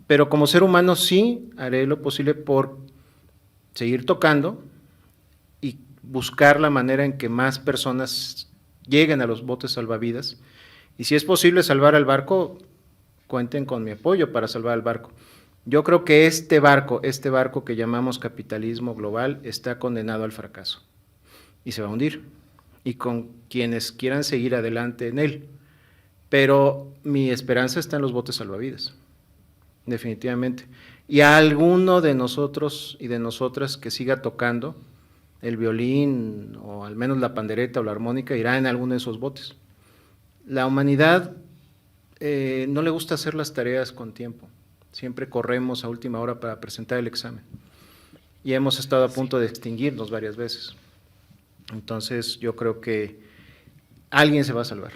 Pero como ser humano sí haré lo posible por seguir tocando y buscar la manera en que más personas lleguen a los botes salvavidas. Y si es posible salvar al barco, cuenten con mi apoyo para salvar al barco. Yo creo que este barco que llamamos capitalismo global, está condenado al fracaso y se va a hundir, y con quienes quieran seguir adelante en él. Pero mi esperanza está en los botes salvavidas, definitivamente. Y a alguno de nosotros y de nosotras que siga tocando el violín, o al menos la pandereta o la armónica, irá en alguno de esos botes. La humanidad no le gusta hacer las tareas con tiempo, siempre corremos a última hora para presentar el examen, y hemos estado a punto de extinguirnos varias veces. Entonces yo creo que alguien se va a salvar.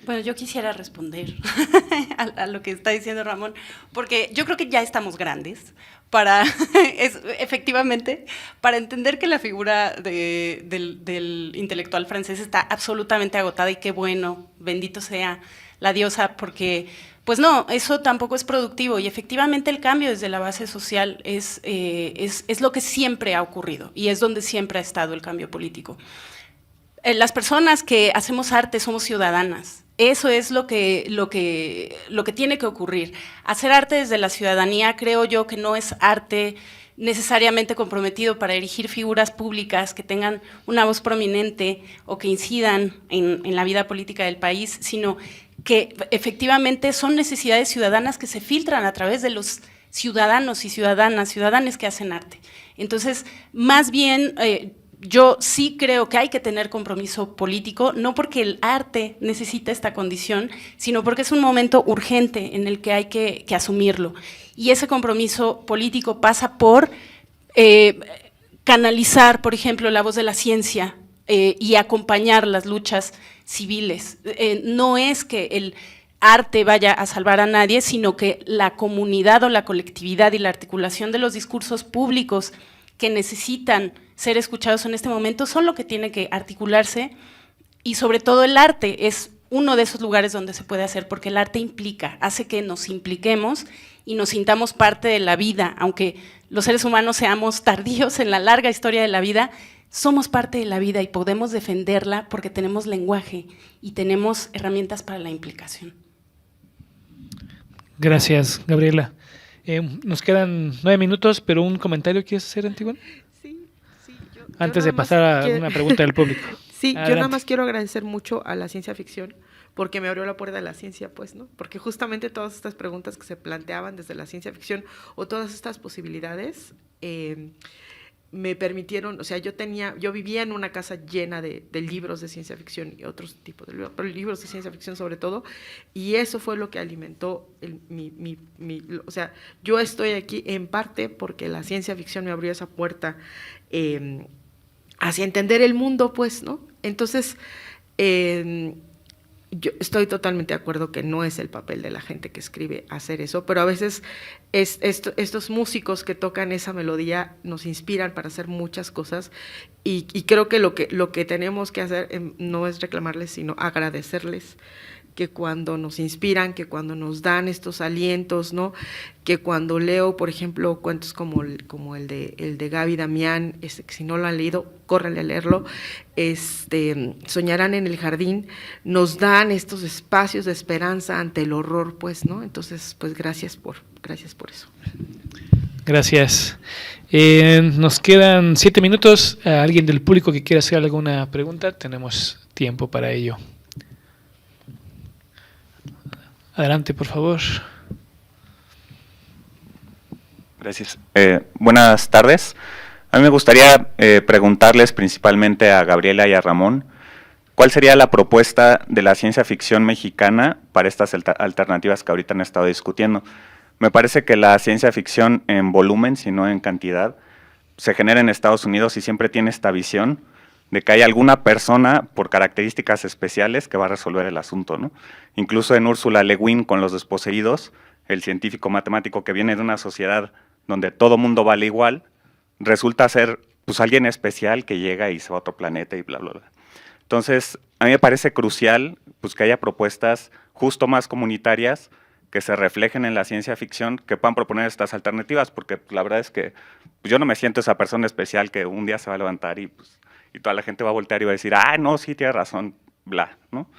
Bueno, yo quisiera responder a lo que está diciendo Ramón, porque yo creo que ya estamos grandes para, efectivamente, para entender que la figura del intelectual francés está absolutamente agotada, y qué bueno, bendito sea la diosa, porque, pues no, eso tampoco es productivo, y efectivamente el cambio desde la base social es lo que siempre ha ocurrido, y es donde siempre ha estado el cambio político. Las personas que hacemos arte somos ciudadanas. Eso es lo que tiene que ocurrir. Hacer arte desde la ciudadanía, creo yo que no es arte necesariamente comprometido para erigir figuras públicas que tengan una voz prominente o que incidan en la vida política del país, sino que efectivamente son necesidades ciudadanas que se filtran a través de los ciudadanos y ciudadanas que hacen arte. Entonces, más bien, yo sí creo que hay que tener compromiso político, no porque el arte necesita esta condición, sino porque es un momento urgente en el que hay que asumirlo. Y ese compromiso político pasa por canalizar, por ejemplo, la voz de la ciencia y acompañar las luchas civiles. No es que el arte vaya a salvar a nadie, sino que la comunidad o la colectividad y la articulación de los discursos públicos que necesitan ser escuchados en este momento son lo que tiene que articularse, y sobre todo el arte es uno de esos lugares donde se puede hacer, porque el arte implica, hace que nos impliquemos y nos sintamos parte de la vida. Aunque los seres humanos seamos tardíos en la larga historia de la vida, somos parte de la vida y podemos defenderla porque tenemos lenguaje y tenemos herramientas para la implicación. Gracias, Gabriela. Nos quedan 9 minutos, pero un comentario quieres hacer, Antígona, Sí, yo antes de nada más pasar a quiero- una pregunta del público. Sí, yo Adelante. nada más quiero agradecer mucho a la ciencia ficción porque me abrió la puerta de la ciencia, pues, ¿no? Porque justamente todas estas preguntas que se planteaban desde la ciencia ficción o todas estas posibilidades me permitieron, o sea, yo vivía en una casa llena de libros de ciencia ficción y otros tipos de libros, pero libros de ciencia ficción sobre todo, y eso fue lo que alimentó o sea, yo estoy aquí en parte porque la ciencia ficción me abrió esa puerta hacia entender el mundo, pues, ¿no? Entonces, yo estoy totalmente de acuerdo que no es el papel de la gente que escribe hacer eso, pero a veces estos músicos que tocan esa melodía nos inspiran para hacer muchas cosas, y creo que lo que tenemos que hacer no es reclamarles, sino agradecerles que cuando nos inspiran, que cuando nos dan estos alientos, ¿no? Que cuando leo, por ejemplo, cuentos como el de Gaby Damián, que si no lo han leído, córranle a leerlo, Soñarán en el jardín, nos dan estos espacios de esperanza ante el horror, pues, ¿no? Entonces, pues gracias por eso. Gracias. Nos quedan 7 minutos. ¿Alguien del público que quiera hacer alguna pregunta? Tenemos tiempo para ello. Adelante, por favor. Gracias. Buenas tardes. A mí me gustaría preguntarles principalmente a Gabriela y a Ramón, ¿cuál sería la propuesta de la ciencia ficción mexicana para estas alternativas que ahorita han estado discutiendo? Me parece que la ciencia ficción en volumen, si no en cantidad, se genera en Estados Unidos y siempre tiene esta visión de que hay alguna persona por características especiales que va a resolver el asunto, ¿no? Incluso en Úrsula Le Guin con Los desposeídos, el científico matemático que viene de una sociedad donde todo mundo vale igual, resulta ser pues alguien especial que llega y se va a otro planeta y bla, bla, bla. Entonces, a mí me parece crucial pues que haya propuestas justo más comunitarias que se reflejen en la ciencia ficción, que puedan proponer estas alternativas, porque la verdad es que pues, yo no me siento esa persona especial que un día se va a levantar y toda la gente va a voltear y va a decir, no, sí, tienes razón, bla, ¿no?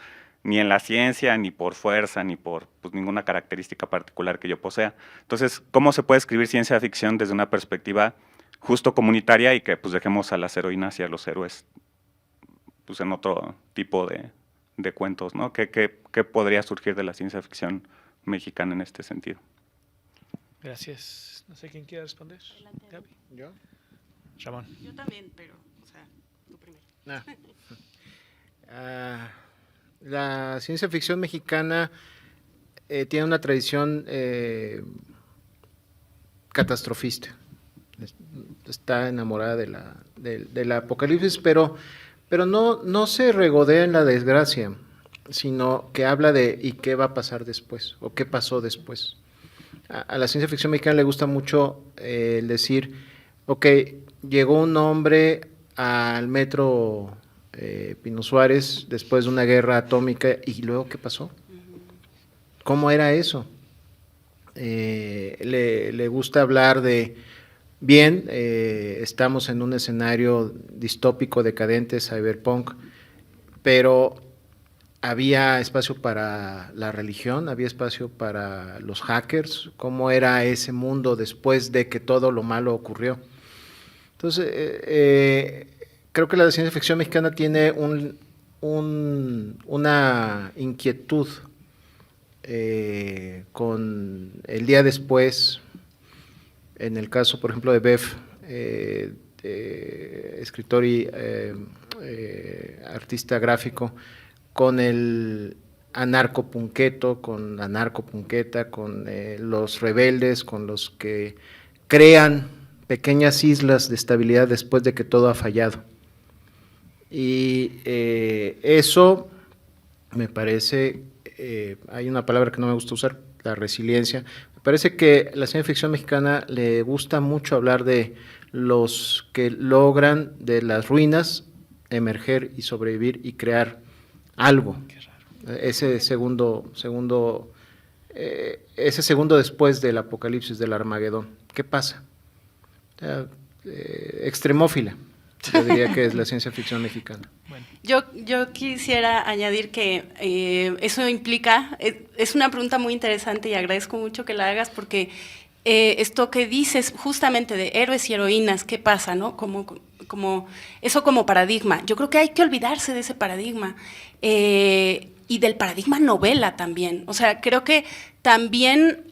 Ni en la ciencia, ni por fuerza, ni por pues, ninguna característica particular que yo posea. Entonces, ¿cómo se puede escribir ciencia ficción desde una perspectiva justo comunitaria y que pues dejemos a las heroínas y a los héroes pues, en otro tipo de cuentos, ¿no? ¿Qué podría surgir de la ciencia ficción mexicana en este sentido? Gracias. No sé quién quiere responder. Gaby. ¿Yo? Ramón. Yo también, pero, o sea, tú primero. La ciencia ficción mexicana tiene una tradición catastrofista. Está enamorada del apocalipsis, pero no se regodea en la desgracia, sino que habla de ¿y qué va a pasar después? ¿O qué pasó después? A la ciencia ficción mexicana le gusta mucho el decir, ok, llegó un hombre al metro Pino Suárez después de una guerra atómica, ¿y luego qué pasó? ¿Cómo era eso? Le gusta hablar de, bien, estamos en un escenario distópico, decadente, cyberpunk, pero había espacio para la religión, había espacio para los hackers, ¿cómo era ese mundo después de que todo lo malo ocurrió? Entonces, creo que la ciencia ficción mexicana tiene una inquietud con el día después, en el caso, por ejemplo, de Bev, escritor y artista gráfico, con el anarcopunqueto, con anarcopunqueta, con los rebeldes, con los que crean pequeñas islas de estabilidad después de que todo ha fallado. Y eso me parece, hay una palabra que no me gusta usar, la resiliencia. Me parece que la ciencia ficción mexicana le gusta mucho hablar de los que logran de las ruinas emerger y sobrevivir y crear algo. Ese segundo después del apocalipsis, del Armagedón. ¿Qué pasa? Extremófila, yo diría que es la ciencia ficción mexicana. Yo quisiera añadir que eso implica, es una pregunta muy interesante y agradezco mucho que la hagas porque esto que dices justamente de héroes y heroínas, ¿qué pasa, no? Eso como paradigma. Yo creo que hay que olvidarse de ese paradigma y del paradigma novela también. O sea, creo que también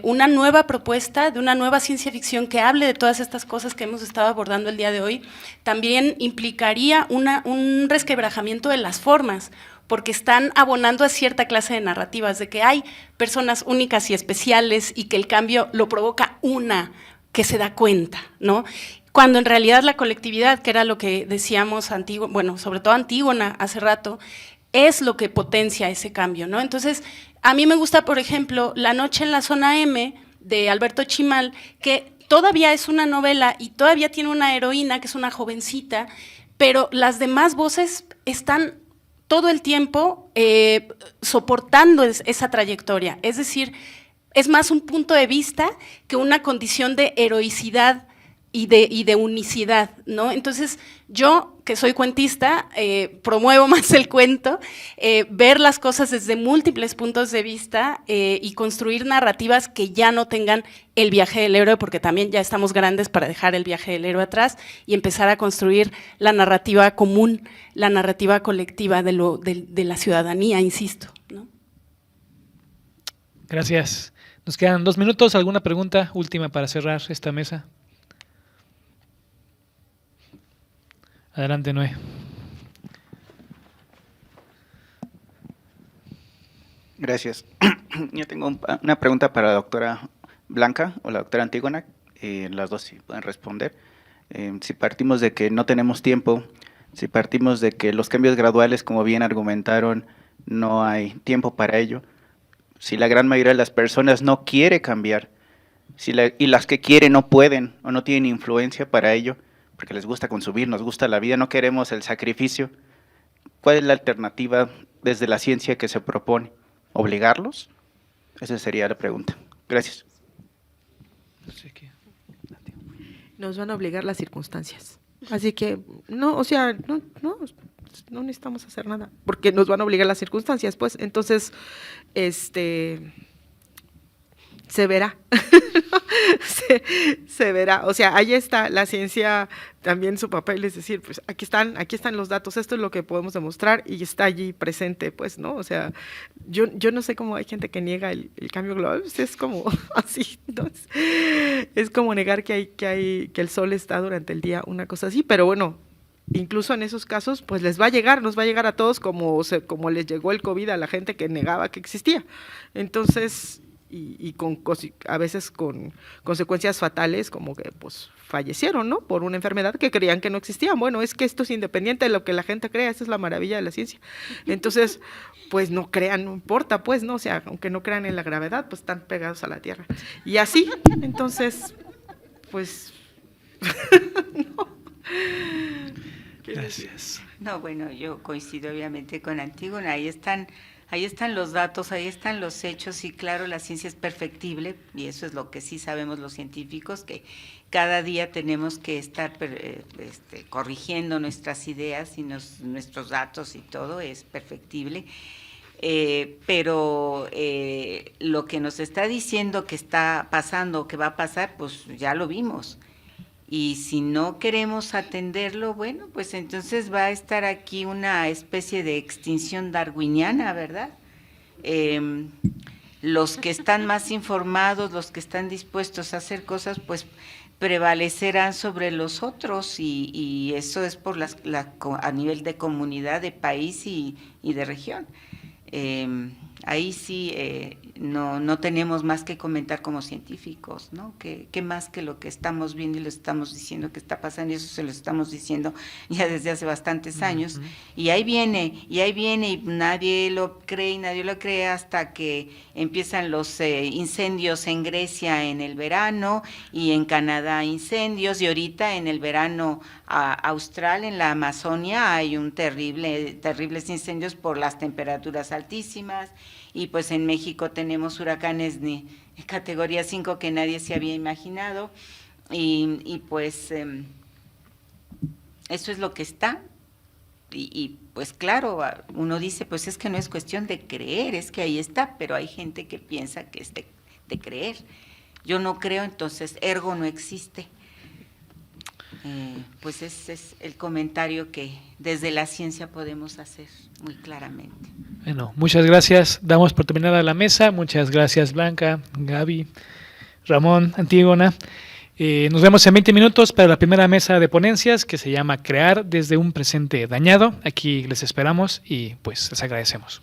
una nueva propuesta de una nueva ciencia ficción que hable de todas estas cosas que hemos estado abordando el día de hoy, también implicaría un resquebrajamiento de las formas, porque están abonando a cierta clase de narrativas, de que hay personas únicas y especiales y que el cambio lo provoca una que se da cuenta, ¿no? Cuando en realidad la colectividad, que era lo que decíamos sobre todo Antígona hace rato, es lo que potencia ese cambio, ¿no? Entonces, a mí me gusta, por ejemplo, La noche en la zona M, de Alberto Chimal, que todavía es una novela y todavía tiene una heroína, que es una jovencita, pero las demás voces están todo el tiempo soportando esa trayectoria. Es decir, es más un punto de vista que una condición de heroicidad y de unicidad, ¿no? Entonces, yo, que soy cuentista, promuevo más el cuento, ver las cosas desde múltiples puntos de vista y construir narrativas que ya no tengan el viaje del héroe, porque también ya estamos grandes para dejar el viaje del héroe atrás y empezar a construir la narrativa común, la narrativa colectiva de la ciudadanía, insisto, ¿no? Gracias. Nos quedan 2 minutos. ¿Alguna pregunta última para cerrar esta mesa? Adelante, Noé. Gracias. Yo tengo una pregunta para la doctora Blanca o la doctora Antígona, las dos si pueden responder. Si partimos de que no tenemos tiempo, si partimos de que los cambios graduales, como bien argumentaron, no hay tiempo para ello, si la gran mayoría de las personas no quiere cambiar, y las que quieren no pueden o no tienen influencia para ello, porque les gusta consumir, nos gusta la vida, no queremos el sacrificio, ¿cuál es la alternativa desde la ciencia que se propone? ¿Obligarlos? Esa sería la pregunta. Gracias. Nos van a obligar las circunstancias. Así que, no necesitamos hacer nada, porque nos van a obligar las circunstancias, pues. Entonces, se verá, se verá. O sea, ahí está la ciencia, también su papel es decir, pues aquí están los datos, esto es lo que podemos demostrar y está allí presente, pues, ¿no? O sea, yo no sé cómo hay gente que niega el cambio global, pues es como así, ¿no? Es como negar que el sol está durante el día, una cosa así, pero bueno, incluso en esos casos, pues nos va a llegar a todos como les llegó el COVID a la gente que negaba que existía. Entonces, y a veces con consecuencias fatales, como que pues fallecieron, ¿no? Por una enfermedad que creían que no existía. Bueno, es que esto es independiente de lo que la gente crea, esa es la maravilla de la ciencia. Entonces, pues no crean, no importa, pues, ¿no? O sea, aunque no crean en la gravedad, pues están pegados a la Tierra. Y así, entonces, pues, no. Gracias. No, bueno, yo coincido obviamente con Antígona, ahí están los datos, ahí están los hechos y claro, la ciencia es perfectible y eso es lo que sí sabemos los científicos, que cada día tenemos que estar corrigiendo nuestras ideas y nuestros datos y todo es perfectible, pero lo que nos está diciendo que está pasando, que va a pasar, pues ya lo vimos. Y si no queremos atenderlo, bueno, pues entonces va a estar aquí una especie de extinción darwiniana, ¿verdad? los que están más informados, los que están dispuestos a hacer cosas, pues prevalecerán sobre los otros y eso es por a nivel de comunidad, de país y de región. Ahí sí no tenemos más que comentar como científicos, ¿no? ¿Qué más que lo que estamos viendo y lo estamos diciendo que está pasando? Y eso se lo estamos diciendo ya desde hace bastantes años. Y ahí viene, y nadie lo cree y nadie lo cree hasta que empiezan los incendios en Grecia en el verano y en Canadá incendios, y ahorita en el verano austral, en la Amazonia, hay terribles incendios por las temperaturas altísimas. Y pues en México tenemos huracanes de categoría 5 que nadie se había imaginado, y pues eso es lo que está, y pues claro, uno dice, pues es que no es cuestión de creer, es que ahí está, pero hay gente que piensa que es de creer. Yo no creo, entonces ergo no existe. Pues ese es el comentario que desde la ciencia podemos hacer muy claramente. Bueno, muchas gracias. Damos por terminada la mesa. Muchas gracias, Blanca, Gaby, Ramón, Antígona. Nos vemos en 20 minutos para la primera mesa de ponencias que se llama Crear desde un presente dañado. Aquí les esperamos y pues les agradecemos.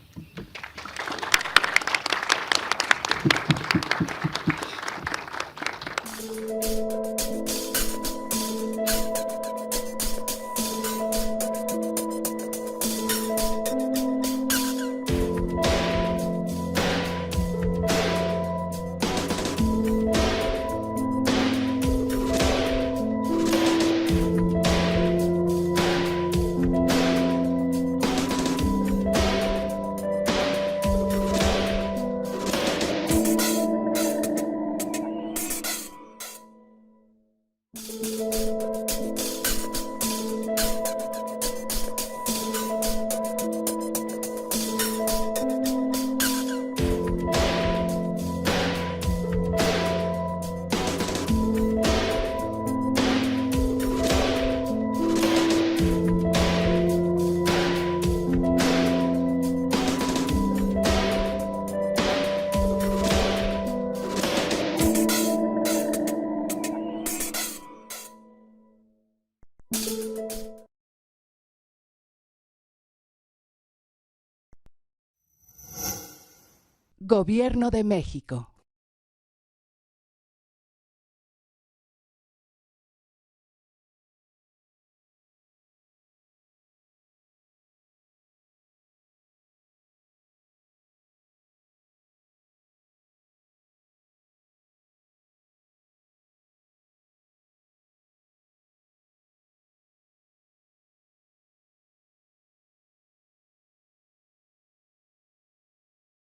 Gobierno de México.